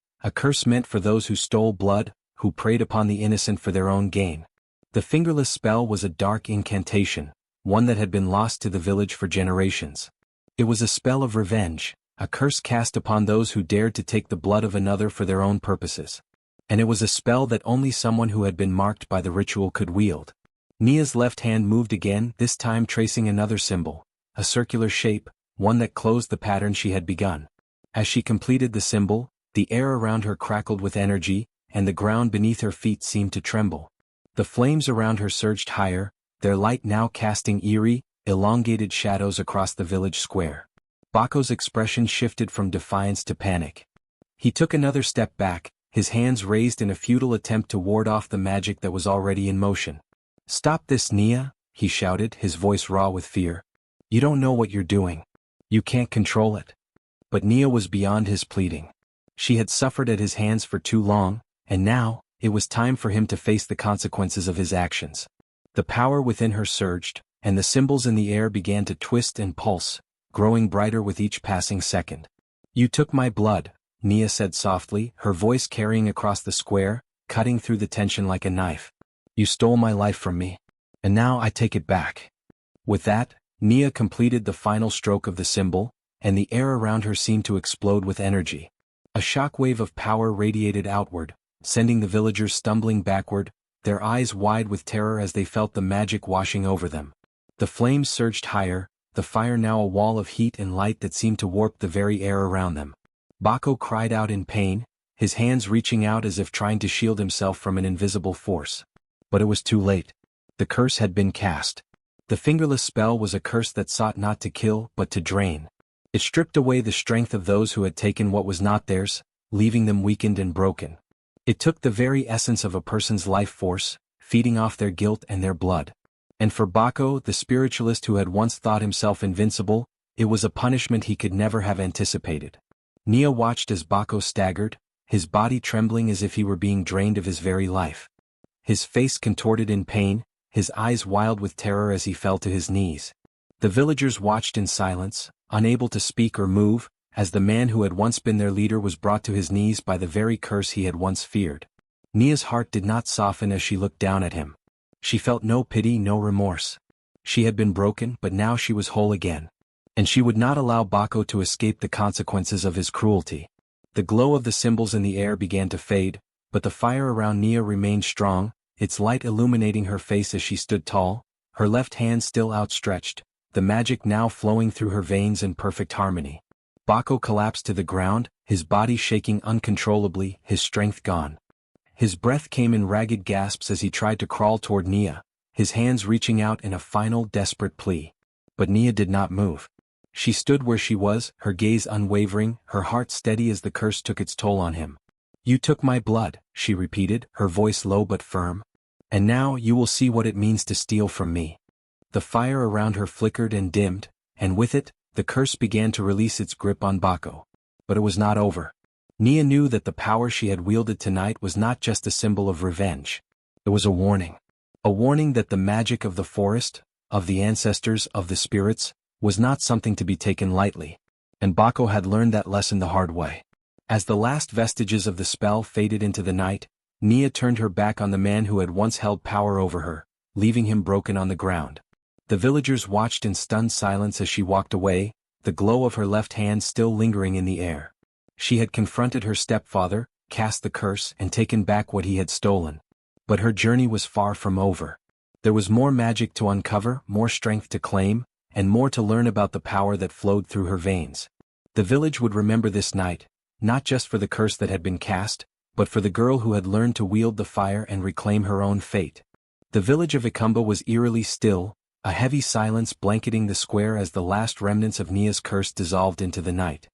meant for those who stole blood, who preyed upon the innocent for their own gain. The fingerless spell was a dark incantation, one that had been lost to the village for generations. It was a spell of revenge, a curse cast upon those who dared to take the blood of another for their own purposes. And it was a spell that only someone who had been marked by the ritual could wield. Nia's left hand moved again, this time tracing another symbol, a circular shape, one that closed the pattern she had begun. As she completed the symbol, the air around her crackled with energy, and the ground beneath her feet seemed to tremble. The flames around her surged higher, their light now casting eerie, elongated shadows across the village square. Bako's expression shifted from defiance to panic. He took another step back, his hands raised in a futile attempt to ward off the magic that was already in motion. "Stop this, Nia," he shouted, his voice raw with fear. "You don't know what you're doing. You can't control it." But Nia was beyond his pleading. She had suffered at his hands for too long, and now, it was time for him to face the consequences of his actions. The power within her surged, and the symbols in the air began to twist and pulse, growing brighter with each passing second. "You took my blood," Nia said softly, her voice carrying across the square, cutting through the tension like a knife. "You stole my life from me. And now I take it back." With that, Nia completed the final stroke of the symbol, and the air around her seemed to explode with energy. A shockwave of power radiated outward, sending the villagers stumbling backward, their eyes wide with terror as they felt the magic washing over them. The flames surged higher, the fire now a wall of heat and light that seemed to warp the very air around them. Bako cried out in pain, his hands reaching out as if trying to shield himself from an invisible force. But it was too late. The curse had been cast. The fingerless spell was a curse that sought not to kill but to drain. It stripped away the strength of those who had taken what was not theirs, leaving them weakened and broken. It took the very essence of a person's life force, feeding off their guilt and their blood. And for Bako, the spiritualist who had once thought himself invincible, it was a punishment he could never have anticipated. Nia watched as Bako staggered, his body trembling as if he were being drained of his very life. His face contorted in pain, his eyes wild with terror as he fell to his knees. The villagers watched in silence, unable to speak or move, as the man who had once been their leader was brought to his knees by the very curse he had once feared. Nia's heart did not soften as she looked down at him. She felt no pity, no remorse. She had been broken, but now she was whole again. And she would not allow Bako to escape the consequences of his cruelty. The glow of the symbols in the air began to fade, but the fire around Nia remained strong, its light illuminating her face as she stood tall, her left hand still outstretched, the magic now flowing through her veins in perfect harmony. Bako collapsed to the ground, his body shaking uncontrollably, his strength gone. His breath came in ragged gasps as he tried to crawl toward Nia, his hands reaching out in a final desperate plea. But Nia did not move. She stood where she was, her gaze unwavering, her heart steady as the curse took its toll on him. "You took my blood," she repeated, her voice low but firm. "And now you will see what it means to steal from me." The fire around her flickered and dimmed, and with it, the curse began to release its grip on Bako. But it was not over. Nia knew that the power she had wielded tonight was not just a symbol of revenge. It was a warning. A warning that the magic of the forest, of the ancestors, of the spirits, was not something to be taken lightly. And Bako had learned that lesson the hard way. As the last vestiges of the spell faded into the night, Nia turned her back on the man who had once held power over her, leaving him broken on the ground. The villagers watched in stunned silence as she walked away, the glow of her left hand still lingering in the air. She had confronted her stepfather, cast the curse, and taken back what he had stolen. But her journey was far from over. There was more magic to uncover, more strength to claim, and more to learn about the power that flowed through her veins. The village would remember this night, not just for the curse that had been cast, but for the girl who had learned to wield the fire and reclaim her own fate. The village of Ikumba was eerily still, a heavy silence blanketing the square as the last remnants of Nia's curse dissolved into the night.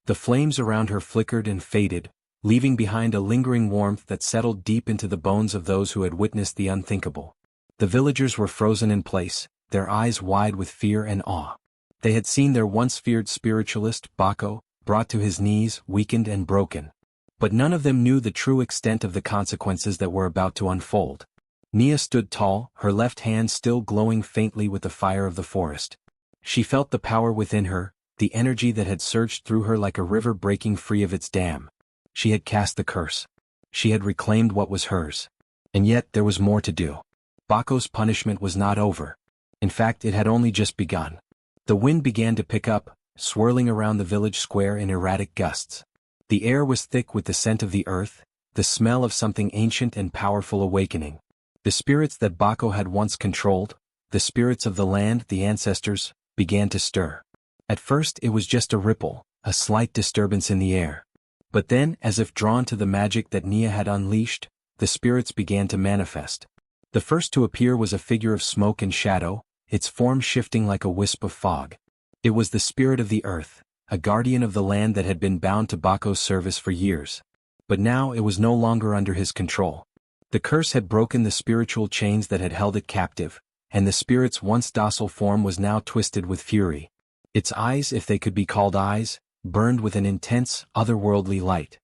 The flames around her flickered and faded, leaving behind a lingering warmth that settled deep into the bones of those who had witnessed the unthinkable. The villagers were frozen in place, their eyes wide with fear and awe. They had seen their once feared spiritualist, Bako, brought to his knees, weakened and broken. But none of them knew the true extent of the consequences that were about to unfold. Nia stood tall, her left hand still glowing faintly with the fire of the forest. She felt the power within her, the energy that had surged through her like a river breaking free of its dam. She had cast the curse. She had reclaimed what was hers. And yet there was more to do. Bako's punishment was not over. In fact, it had only just begun. The wind began to pick up, swirling around the village square in erratic gusts. The air was thick with the scent of the earth, the smell of something ancient and powerful awakening. The spirits that Bako had once controlled, the spirits of the land, the ancestors, began to stir. At first it was just a ripple, a slight disturbance in the air. But then, as if drawn to the magic that Nia had unleashed, the spirits began to manifest. The first to appear was a figure of smoke and shadow, its form shifting like a wisp of fog. It was the spirit of the earth, a guardian of the land that had been bound to Bako's service for years. But now it was no longer under his control. The curse had broken the spiritual chains that had held it captive, and the spirit's once docile form was now twisted with fury. Its eyes, if they could be called eyes, burned with an intense, otherworldly light.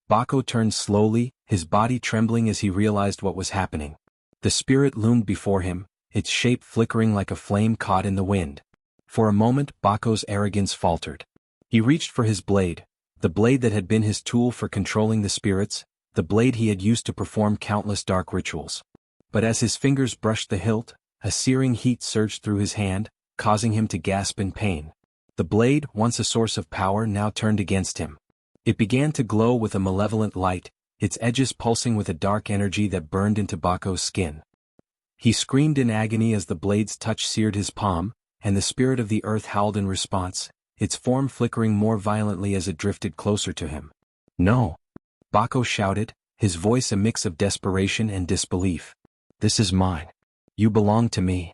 Bako turned slowly, his body trembling as he realized what was happening. The spirit loomed before him, its shape flickering like a flame caught in the wind. For a moment Bako's arrogance faltered. He reached for his blade, the blade that had been his tool for controlling the spirits, the blade he had used to perform countless dark rituals. But as his fingers brushed the hilt, a searing heat surged through his hand, causing him to gasp in pain. The blade, once a source of power, now turned against him. It began to glow with a malevolent light, its edges pulsing with a dark energy that burned into Bako's skin. He screamed in agony as the blade's touch seared his palm, and the spirit of the earth howled in response, its form flickering more violently as it drifted closer to him. "No!" Bako shouted, his voice a mix of desperation and disbelief. "This is mine. You belong to me."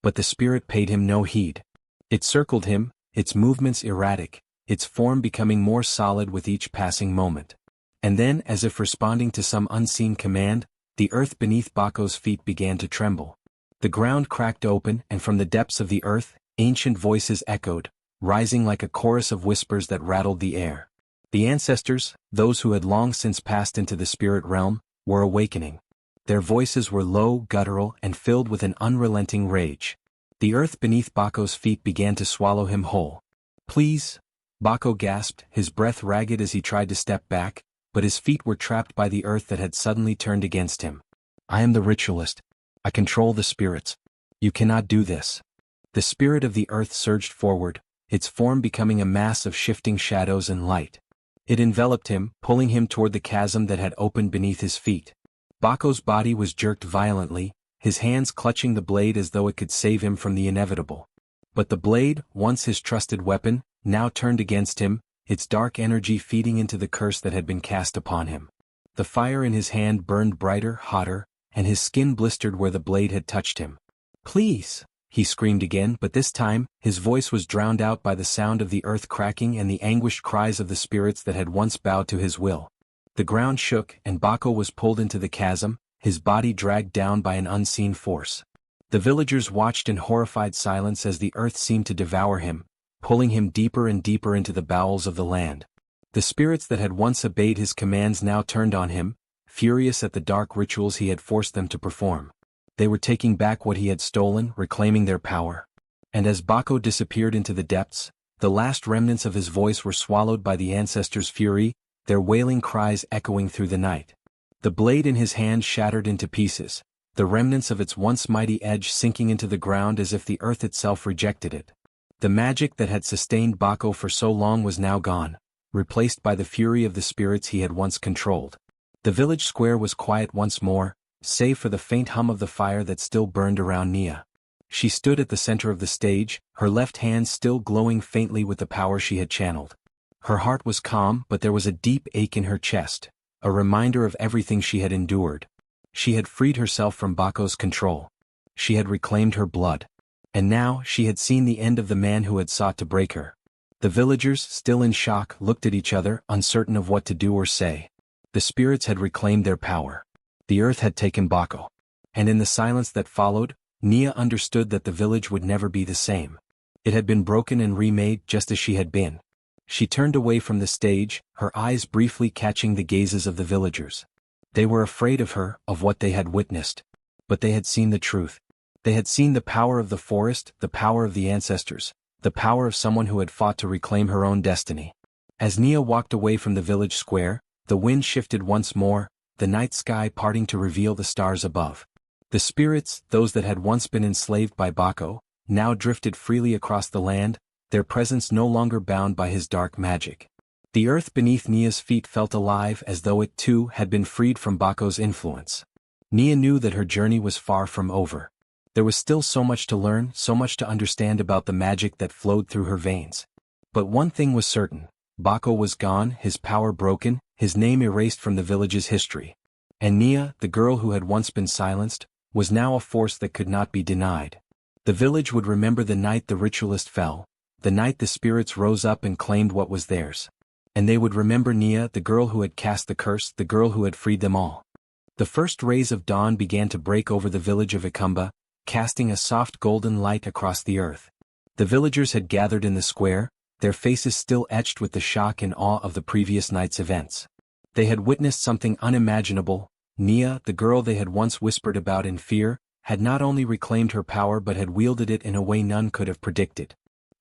But the spirit paid him no heed. It circled him, its movements erratic, its form becoming more solid with each passing moment. And then, as if responding to some unseen command, the earth beneath Bako's feet began to tremble. The ground cracked open, and from the depths of the earth, ancient voices echoed, rising like a chorus of whispers that rattled the air. The ancestors, those who had long since passed into the spirit realm, were awakening. Their voices were low, guttural, and filled with an unrelenting rage. The earth beneath Bako's feet began to swallow him whole. "Please," Bako gasped, his breath ragged as he tried to step back, but his feet were trapped by the earth that had suddenly turned against him. "I am the ritualist. I control the spirits. You cannot do this." The spirit of the earth surged forward, its form becoming a mass of shifting shadows and light. It enveloped him, pulling him toward the chasm that had opened beneath his feet. Bako's body was jerked violently, his hands clutching the blade as though it could save him from the inevitable. But the blade, once his trusted weapon, now turned against him, its dark energy feeding into the curse that had been cast upon him. The fire in his hand burned brighter, hotter, and his skin blistered where the blade had touched him. "Please!" he screamed again, but this time, his voice was drowned out by the sound of the earth cracking and the anguished cries of the spirits that had once bowed to his will. The ground shook, and Bako was pulled into the chasm, his body dragged down by an unseen force. The villagers watched in horrified silence as the earth seemed to devour him, pulling him deeper and deeper into the bowels of the land. The spirits that had once obeyed his commands now turned on him, furious at the dark rituals he had forced them to perform. They were taking back what he had stolen, reclaiming their power. And as Bako disappeared into the depths, the last remnants of his voice were swallowed by the ancestors' fury, their wailing cries echoing through the night. The blade in his hand shattered into pieces, the remnants of its once mighty edge sinking into the ground as if the earth itself rejected it. The magic that had sustained Bako for so long was now gone, replaced by the fury of the spirits he had once controlled. The village square was quiet once more, save for the faint hum of the fire that still burned around Nia. She stood at the center of the stage, her left hand still glowing faintly with the power she had channeled. Her heart was calm, but there was a deep ache in her chest, a reminder of everything she had endured. She had freed herself from Bako's control. She had reclaimed her blood. And now she had seen the end of the man who had sought to break her. The villagers, still in shock, looked at each other, uncertain of what to do or say. The spirits had reclaimed their power. The earth had taken Bako. And in the silence that followed, Nia understood that the village would never be the same. It had been broken and remade just as she had been. She turned away from the stage, her eyes briefly catching the gazes of the villagers. They were afraid of her, of what they had witnessed. But they had seen the truth. They had seen the power of the forest, the power of the ancestors, the power of someone who had fought to reclaim her own destiny. As Nia walked away from the village square, the wind shifted once more, the night sky parting to reveal the stars above. The spirits, those that had once been enslaved by Bako, now drifted freely across the land, their presence no longer bound by his dark magic. The earth beneath Nia's feet felt alive as though it too had been freed from Bako's influence. Nia knew that her journey was far from over. There was still so much to learn, so much to understand about the magic that flowed through her veins. But one thing was certain: Bako was gone, his power broken, his name erased from the village's history. And Nia, the girl who had once been silenced, was now a force that could not be denied. The village would remember the night the ritualist fell, the night the spirits rose up and claimed what was theirs. And they would remember Nia, the girl who had cast the curse, the girl who had freed them all. The first rays of dawn began to break over the village of Ikamba, casting a soft golden light across the earth. The villagers had gathered in the square, their faces still etched with the shock and awe of the previous night's events. They had witnessed something unimaginable. Nia, the girl they had once whispered about in fear, had not only reclaimed her power but had wielded it in a way none could have predicted.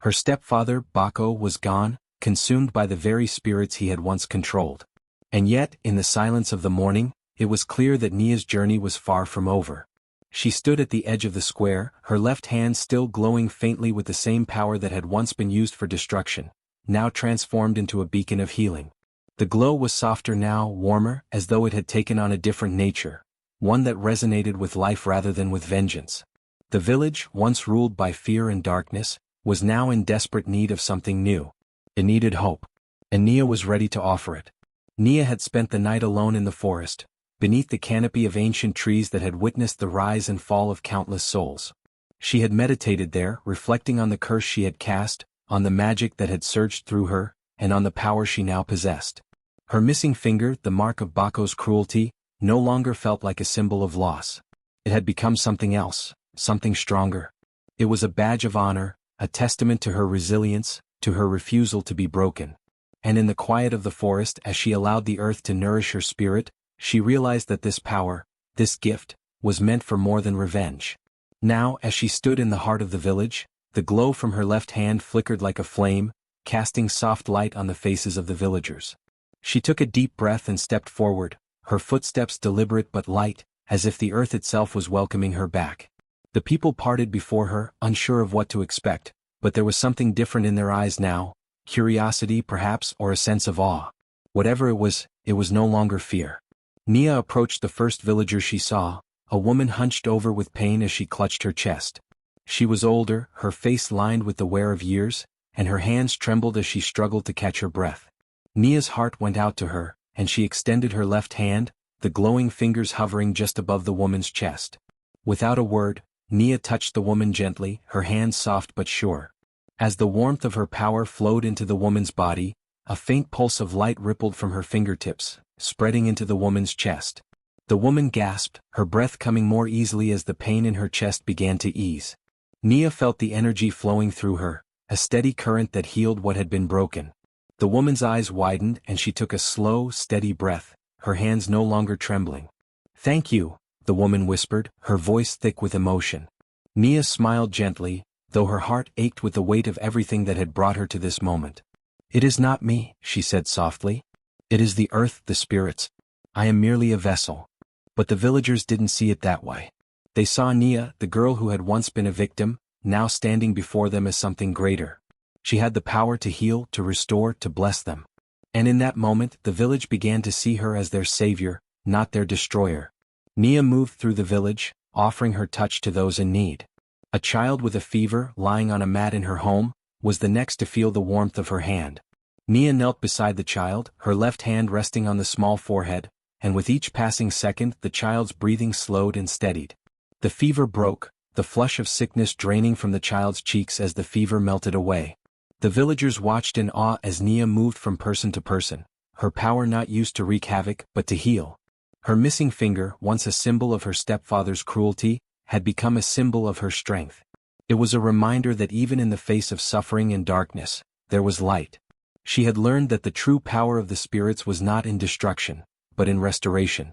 Her stepfather, Bako, was gone, consumed by the very spirits he had once controlled. And yet, in the silence of the morning, it was clear that Nia's journey was far from over. She stood at the edge of the square, her left hand still glowing faintly with the same power that had once been used for destruction, now transformed into a beacon of healing. The glow was softer now, warmer, as though it had taken on a different nature, one that resonated with life rather than with vengeance. The village, once ruled by fear and darkness, was now in desperate need of something new. It needed hope. And Nia was ready to offer it. Nia had spent the night alone in the forest, beneath the canopy of ancient trees that had witnessed the rise and fall of countless souls. She had meditated there, reflecting on the curse she had cast, on the magic that had surged through her, and on the power she now possessed. Her missing finger, the mark of Bako's cruelty, no longer felt like a symbol of loss. It had become something else, something stronger. It was a badge of honor, a testament to her resilience, to her refusal to be broken. And in the quiet of the forest, as she allowed the earth to nourish her spirit, she realized that this power, this gift, was meant for more than revenge. Now, as she stood in the heart of the village, the glow from her left hand flickered like a flame, casting soft light on the faces of the villagers. She took a deep breath and stepped forward, her footsteps deliberate but light, as if the earth itself was welcoming her back. The people parted before her, unsure of what to expect, but there was something different in their eyes now, curiosity perhaps, or a sense of awe. Whatever it was no longer fear. Nia approached the first villager she saw, a woman hunched over with pain as she clutched her chest. She was older, her face lined with the wear of years, and her hands trembled as she struggled to catch her breath. Nia's heart went out to her, and she extended her left hand, the glowing fingers hovering just above the woman's chest. Without a word, Nia touched the woman gently, her hands soft but sure. As the warmth of her power flowed into the woman's body, a faint pulse of light rippled from her fingertips, spreading into the woman's chest. The woman gasped, her breath coming more easily as the pain in her chest began to ease. Nia felt the energy flowing through her, a steady current that healed what had been broken. The woman's eyes widened and she took a slow, steady breath, her hands no longer trembling. "Thank you," the woman whispered, her voice thick with emotion. Nia smiled gently, though her heart ached with the weight of everything that had brought her to this moment. "It is not me," she said softly. "It is the earth, the spirits. I am merely a vessel." But the villagers didn't see it that way. They saw Nia, the girl who had once been a victim, now standing before them as something greater. She had the power to heal, to restore, to bless them. And in that moment, the village began to see her as their savior, not their destroyer. Nia moved through the village, offering her touch to those in need. A child with a fever, lying on a mat in her home, was the next to feel the warmth of her hand. Nia knelt beside the child, her left hand resting on the small forehead, and with each passing second the child's breathing slowed and steadied. The fever broke, the flush of sickness draining from the child's cheeks as the fever melted away. The villagers watched in awe as Nia moved from person to person, her power not used to wreak havoc but to heal. Her missing finger, once a symbol of her stepfather's cruelty, had become a symbol of her strength. It was a reminder that even in the face of suffering and darkness, there was light. She had learned that the true power of the spirits was not in destruction, but in restoration.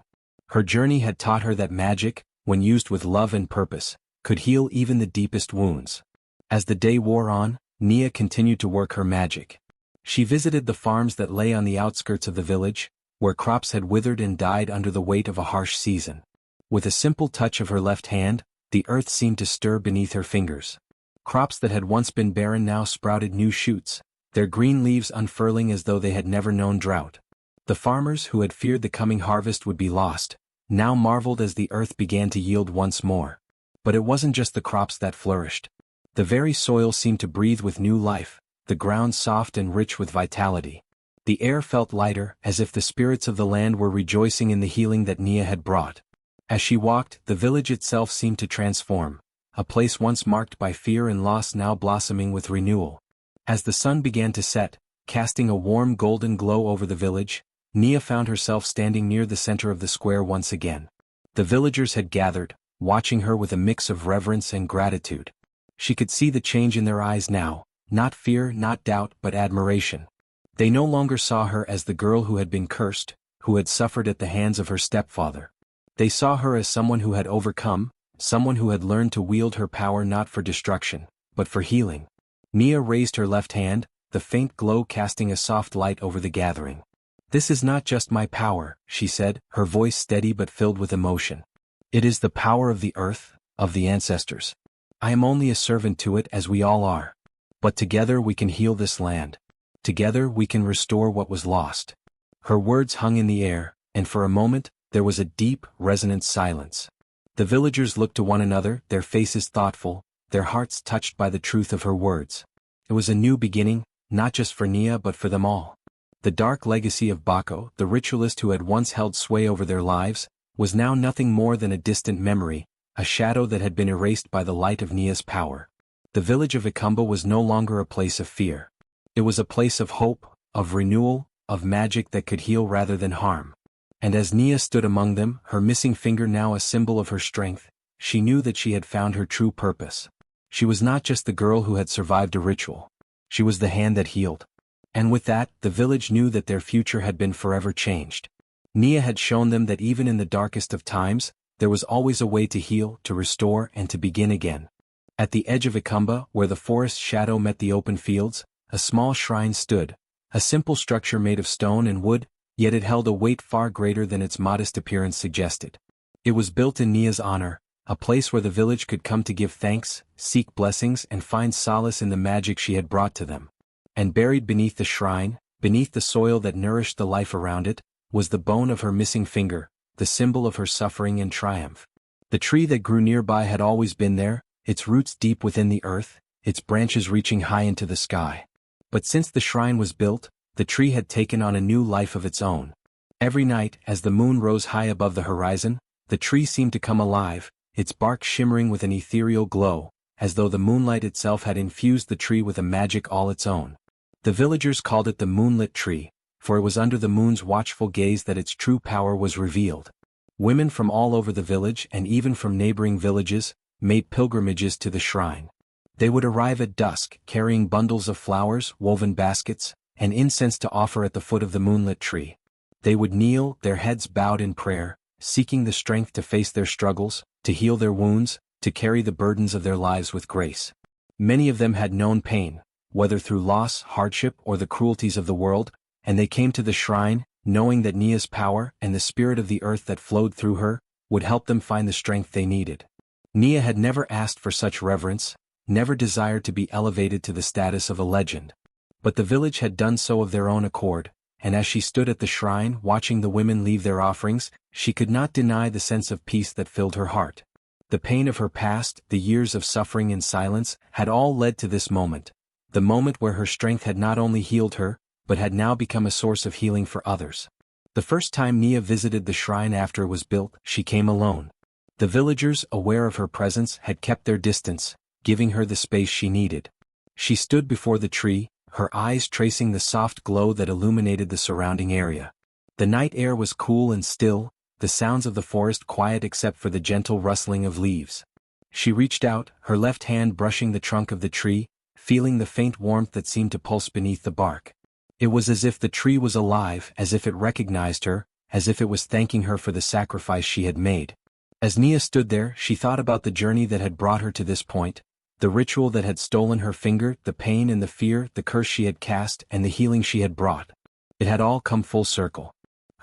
Her journey had taught her that magic, when used with love and purpose, could heal even the deepest wounds. As the day wore on, Nia continued to work her magic. She visited the farms that lay on the outskirts of the village, where crops had withered and died under the weight of a harsh season. With a simple touch of her left hand, the earth seemed to stir beneath her fingers. Crops that had once been barren now sprouted new shoots, their green leaves unfurling as though they had never known drought. The farmers who had feared the coming harvest would be lost, now marveled as the earth began to yield once more. But it wasn't just the crops that flourished. The very soil seemed to breathe with new life, the ground soft and rich with vitality. The air felt lighter, as if the spirits of the land were rejoicing in the healing that Nia had brought. As she walked, the village itself seemed to transform, a place once marked by fear and loss now blossoming with renewal. As the sun began to set, casting a warm golden glow over the village, Nia found herself standing near the center of the square once again. The villagers had gathered, watching her with a mix of reverence and gratitude. She could see the change in their eyes now, not fear, not doubt, but admiration. They no longer saw her as the girl who had been cursed, who had suffered at the hands of her stepfather. They saw her as someone who had overcome, someone who had learned to wield her power not for destruction, but for healing. Nia raised her left hand, the faint glow casting a soft light over the gathering. "This is not just my power," she said, her voice steady but filled with emotion. "It is the power of the earth, of the ancestors. I am only a servant to it as we all are. But together we can heal this land. Together we can restore what was lost." Her words hung in the air, and for a moment, there was a deep, resonant silence. The villagers looked to one another, their faces thoughtful, their hearts touched by the truth of her words. It was a new beginning, not just for Nia but for them all. The dark legacy of Bako, the ritualist who had once held sway over their lives, was now nothing more than a distant memory, a shadow that had been erased by the light of Nia's power. The village of Ikumba was no longer a place of fear. It was a place of hope, of renewal, of magic that could heal rather than harm. And as Nia stood among them, her missing finger now a symbol of her strength, she knew that she had found her true purpose. She was not just the girl who had survived a ritual. She was the hand that healed. And with that, the village knew that their future had been forever changed. Nia had shown them that even in the darkest of times, there was always a way to heal, to restore, and to begin again. At the edge of Ikumba, where the forest shadow met the open fields, a small shrine stood, a simple structure made of stone and wood, yet it held a weight far greater than its modest appearance suggested. It was built in Nia's honor, a place where the village could come to give thanks, seek blessings, and find solace in the magic she had brought to them. And buried beneath the shrine, beneath the soil that nourished the life around it, was the bone of her missing finger, the symbol of her suffering and triumph. The tree that grew nearby had always been there, its roots deep within the earth, its branches reaching high into the sky. But since the shrine was built, the tree had taken on a new life of its own. Every night, as the moon rose high above the horizon, the tree seemed to come alive, its bark shimmering with an ethereal glow, as though the moonlight itself had infused the tree with a magic all its own. The villagers called it the moonlit tree, for it was under the moon's watchful gaze that its true power was revealed. Women from all over the village and even from neighboring villages made pilgrimages to the shrine. They would arrive at dusk, carrying bundles of flowers, woven baskets, and incense to offer at the foot of the moonlit tree. They would kneel, their heads bowed in prayer, seeking the strength to face their struggles, to heal their wounds, to carry the burdens of their lives with grace. Many of them had known pain, whether through loss, hardship, or the cruelties of the world, and they came to the shrine, knowing that Nia's power and the spirit of the earth that flowed through her would help them find the strength they needed. Nia had never asked for such reverence, never desired to be elevated to the status of a legend. But the village had done so of their own accord, and as she stood at the shrine watching the women leave their offerings, she could not deny the sense of peace that filled her heart. The pain of her past, the years of suffering in silence, had all led to this moment, the moment where her strength had not only healed her, but had now become a source of healing for others. The first time Nia visited the shrine after it was built, she came alone. The villagers, aware of her presence, had kept their distance, giving her the space she needed. She stood before the tree, her eyes tracing the soft glow that illuminated the surrounding area. The night air was cool and still, the sounds of the forest quiet except for the gentle rustling of leaves. She reached out, her left hand brushing the trunk of the tree, feeling the faint warmth that seemed to pulse beneath the bark. It was as if the tree was alive, as if it recognized her, as if it was thanking her for the sacrifice she had made. As Nia stood there, she thought about the journey that had brought her to this point, the ritual that had stolen her finger, the pain and the fear, the curse she had cast, and the healing she had brought. It had all come full circle.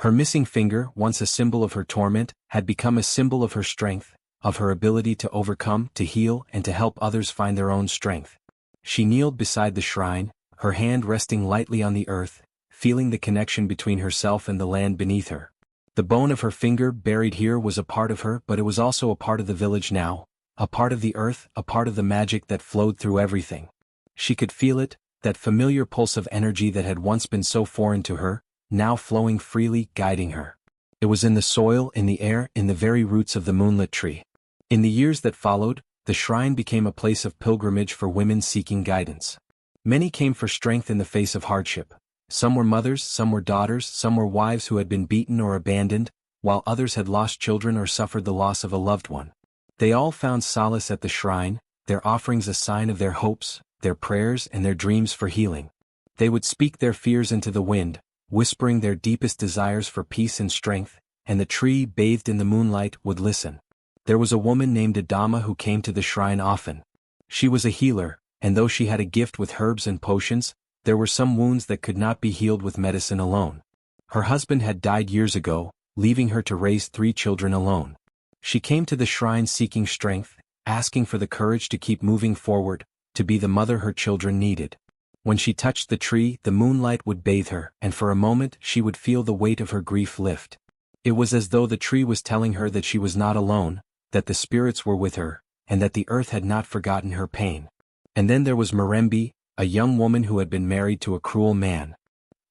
Her missing finger, once a symbol of her torment, had become a symbol of her strength, of her ability to overcome, to heal, and to help others find their own strength. She kneeled beside the shrine, her hand resting lightly on the earth, feeling the connection between herself and the land beneath her. The bone of her finger buried here was a part of her, but it was also a part of the village now, a part of the earth, a part of the magic that flowed through everything. She could feel it, that familiar pulse of energy that had once been so foreign to her, now flowing freely, guiding her. It was in the soil, in the air, in the very roots of the moonlit tree. In the years that followed, the shrine became a place of pilgrimage for women seeking guidance. Many came for strength in the face of hardship. Some were mothers, some were daughters, some were wives who had been beaten or abandoned, while others had lost children or suffered the loss of a loved one. They all found solace at the shrine, their offerings a sign of their hopes, their prayers and their dreams for healing. They would speak their fears into the wind, whispering their deepest desires for peace and strength, and the tree, bathed in the moonlight, would listen. There was a woman named Adama who came to the shrine often. She was a healer, and though she had a gift with herbs and potions, there were some wounds that could not be healed with medicine alone. Her husband had died years ago, leaving her to raise 3 children alone. She came to the shrine seeking strength, asking for the courage to keep moving forward, to be the mother her children needed. When she touched the tree, the moonlight would bathe her, and for a moment she would feel the weight of her grief lift. It was as though the tree was telling her that she was not alone, that the spirits were with her, and that the earth had not forgotten her pain. And then there was Marembi, a young woman who had been married to a cruel man.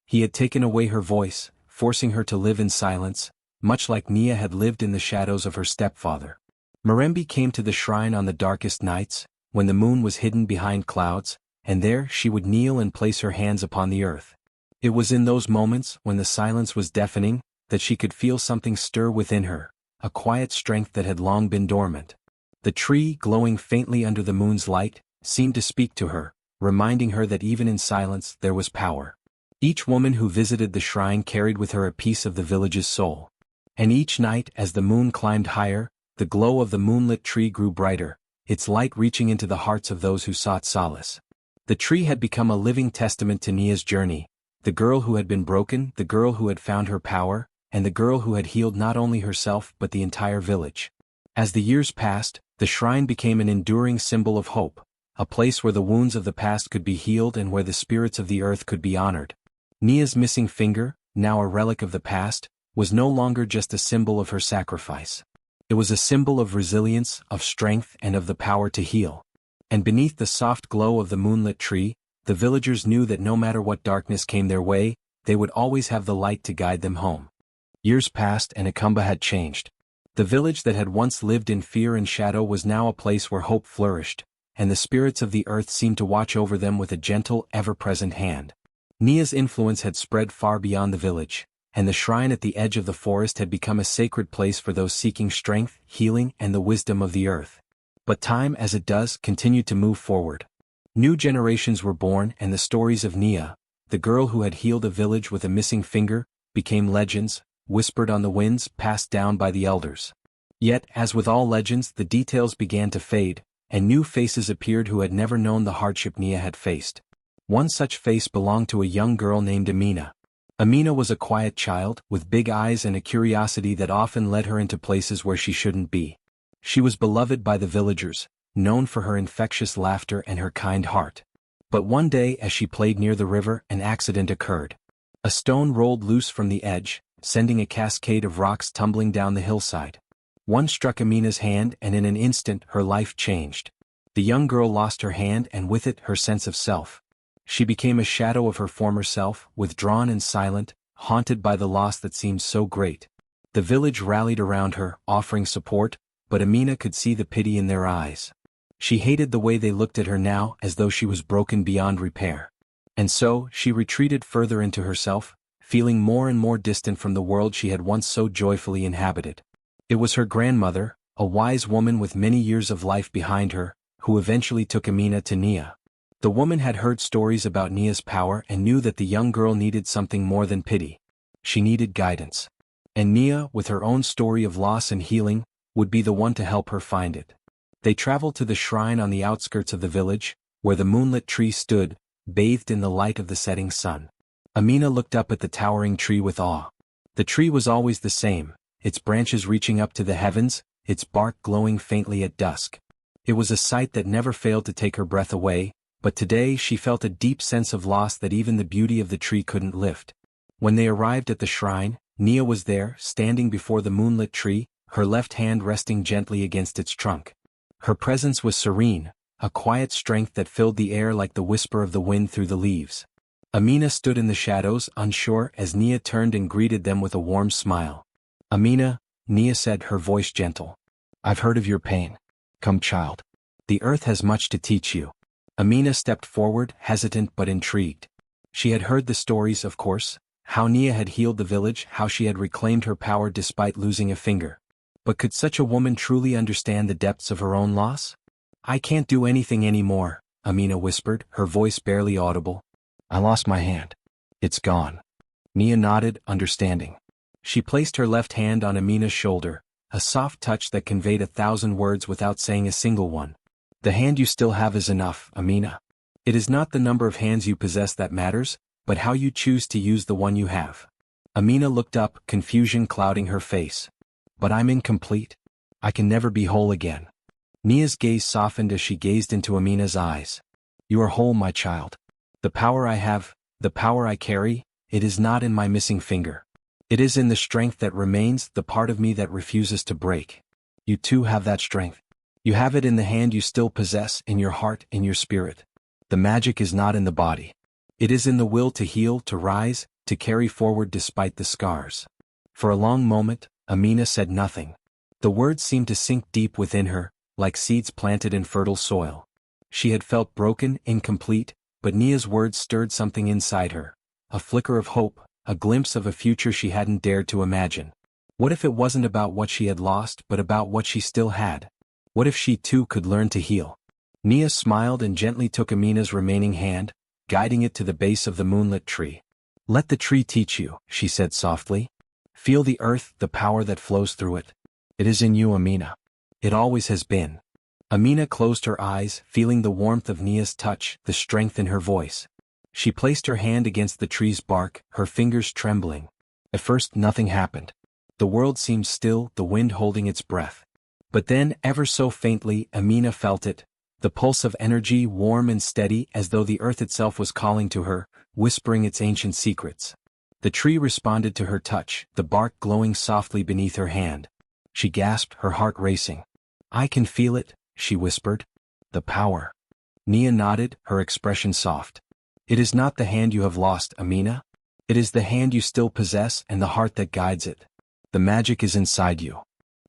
He had taken away her voice, forcing her to live in silence, much like Nia had lived in the shadows of her stepfather. Marembi came to the shrine on the darkest nights, when the moon was hidden behind clouds, and there she would kneel and place her hands upon the earth. It was in those moments, when the silence was deafening, that she could feel something stir within her, a quiet strength that had long been dormant. The tree, glowing faintly under the moon's light, seemed to speak to her, reminding her that even in silence there was power. Each woman who visited the shrine carried with her a piece of the village's soul. And each night, as the moon climbed higher, the glow of the moonlit tree grew brighter, its light reaching into the hearts of those who sought solace. The tree had become a living testament to Nia's journey, the girl who had been broken, the girl who had found her power, and the girl who had healed not only herself but the entire village. As the years passed, the shrine became an enduring symbol of hope, a place where the wounds of the past could be healed and where the spirits of the earth could be honored. Nia's missing finger, now a relic of the past, was no longer just a symbol of her sacrifice. It was a symbol of resilience, of strength, and of the power to heal. And beneath the soft glow of the moonlit tree, the villagers knew that no matter what darkness came their way, they would always have the light to guide them home. Years passed and Akamba had changed. The village that had once lived in fear and shadow was now a place where hope flourished, and the spirits of the earth seemed to watch over them with a gentle, ever-present hand. Nia's influence had spread far beyond the village, and the shrine at the edge of the forest had become a sacred place for those seeking strength, healing, and the wisdom of the earth. But time, as it does, continued to move forward. New generations were born, and the stories of Nia, the girl who had healed a village with a missing finger, became legends, whispered on the winds, passed down by the elders. Yet, as with all legends, the details began to fade, and new faces appeared who had never known the hardship Nia had faced. One such face belonged to a young girl named Amina. Amina was a quiet child, with big eyes and a curiosity that often led her into places where she shouldn't be. She was beloved by the villagers, known for her infectious laughter and her kind heart. But one day as she played near the river, an accident occurred. A stone rolled loose from the edge, sending a cascade of rocks tumbling down the hillside. One struck Amina's hand and in an instant her life changed. The young girl lost her hand and with it her sense of self. She became a shadow of her former self, withdrawn and silent, haunted by the loss that seemed so great. The village rallied around her, offering support, but Amina could see the pity in their eyes. She hated the way they looked at her now, as though she was broken beyond repair. And so, she retreated further into herself, feeling more and more distant from the world she had once so joyfully inhabited. It was her grandmother, a wise woman with many years of life behind her, who eventually took Amina to Nia. The woman had heard stories about Nia's power and knew that the young girl needed something more than pity. She needed guidance. And Nia, with her own story of loss and healing, would be the one to help her find it. They traveled to the shrine on the outskirts of the village, where the moonlit tree stood, bathed in the light of the setting sun. Amina looked up at the towering tree with awe. The tree was always the same, its branches reaching up to the heavens, its bark glowing faintly at dusk. It was a sight that never failed to take her breath away, but today she felt a deep sense of loss that even the beauty of the tree couldn't lift. When they arrived at the shrine, Nia was there, standing before the moonlit tree, her left hand resting gently against its trunk. Her presence was serene, a quiet strength that filled the air like the whisper of the wind through the leaves. Amina stood in the shadows, unsure, as Nia turned and greeted them with a warm smile. "Amina," Nia said, her voice gentle. "I've heard of your pain. Come, child. The earth has much to teach you." Amina stepped forward, hesitant but intrigued. She had heard the stories, of course, how Nia had healed the village, how she had reclaimed her power despite losing a finger. But could such a woman truly understand the depths of her own loss? "I can't do anything anymore," Amina whispered, her voice barely audible. "I lost my hand. It's gone." Nia nodded, understanding. She placed her left hand on Amina's shoulder, a soft touch that conveyed 1,000 words without saying a single one. "The hand you still have is enough, Amina. It is not the number of hands you possess that matters, but how you choose to use the one you have." Amina looked up, confusion clouding her face. "But I'm incomplete. I can never be whole again." Nia's gaze softened as she gazed into Amina's eyes. "You are whole, my child. The power I have, the power I carry, it is not in my missing finger. It is in the strength that remains, the part of me that refuses to break. You too have that strength. You have it in the hand you still possess, in your heart, in your spirit. The magic is not in the body. It is in the will to heal, to rise, to carry forward despite the scars." For a long moment, Amina said nothing. The words seemed to sink deep within her, like seeds planted in fertile soil. She had felt broken, incomplete, but Nia's words stirred something inside her. A flicker of hope, a glimpse of a future she hadn't dared to imagine. What if it wasn't about what she had lost, but about what she still had? What if she too could learn to heal? Nia smiled and gently took Amina's remaining hand, guiding it to the base of the moonlit tree. "Let the tree teach you," she said softly. "Feel the earth, the power that flows through it. It is in you, Amina. It always has been." Amina closed her eyes, feeling the warmth of Nia's touch, the strength in her voice. She placed her hand against the tree's bark, her fingers trembling. At first nothing happened. The world seemed still, the wind holding its breath. But then, ever so faintly, Amina felt it, the pulse of energy, warm and steady, as though the earth itself was calling to her, whispering its ancient secrets. The tree responded to her touch, the bark glowing softly beneath her hand. She gasped, her heart racing. "I can feel it," she whispered. "The power." Nia nodded, her expression soft. "It is not the hand you have lost, Amina. It is the hand you still possess and the heart that guides it. The magic is inside you."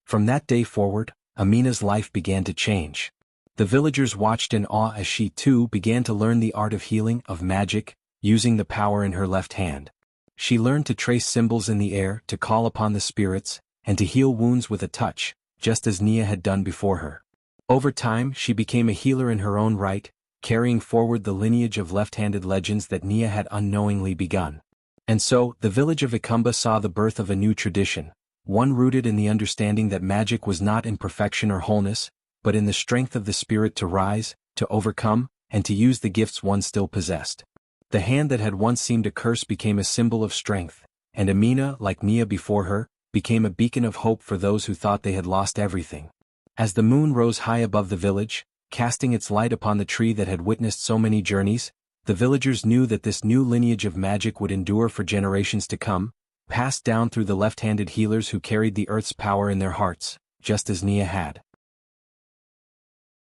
From that day forward, Amina's life began to change. The villagers watched in awe as she too began to learn the art of healing, of magic, using the power in her left hand. She learned to trace symbols in the air, to call upon the spirits, and to heal wounds with a touch, just as Nia had done before her. Over time, she became a healer in her own right, carrying forward the lineage of left-handed legends that Nia had unknowingly begun. And so, the village of Ikumba saw the birth of a new tradition, one rooted in the understanding that magic was not in perfection or wholeness, but in the strength of the spirit to rise, to overcome, and to use the gifts one still possessed. The hand that had once seemed a curse became a symbol of strength, and Amina, like Nia before her, became a beacon of hope for those who thought they had lost everything. As the moon rose high above the village, casting its light upon the tree that had witnessed so many journeys, the villagers knew that this new lineage of magic would endure for generations to come, passed down through the left-handed healers who carried the earth's power in their hearts, just as Nia had.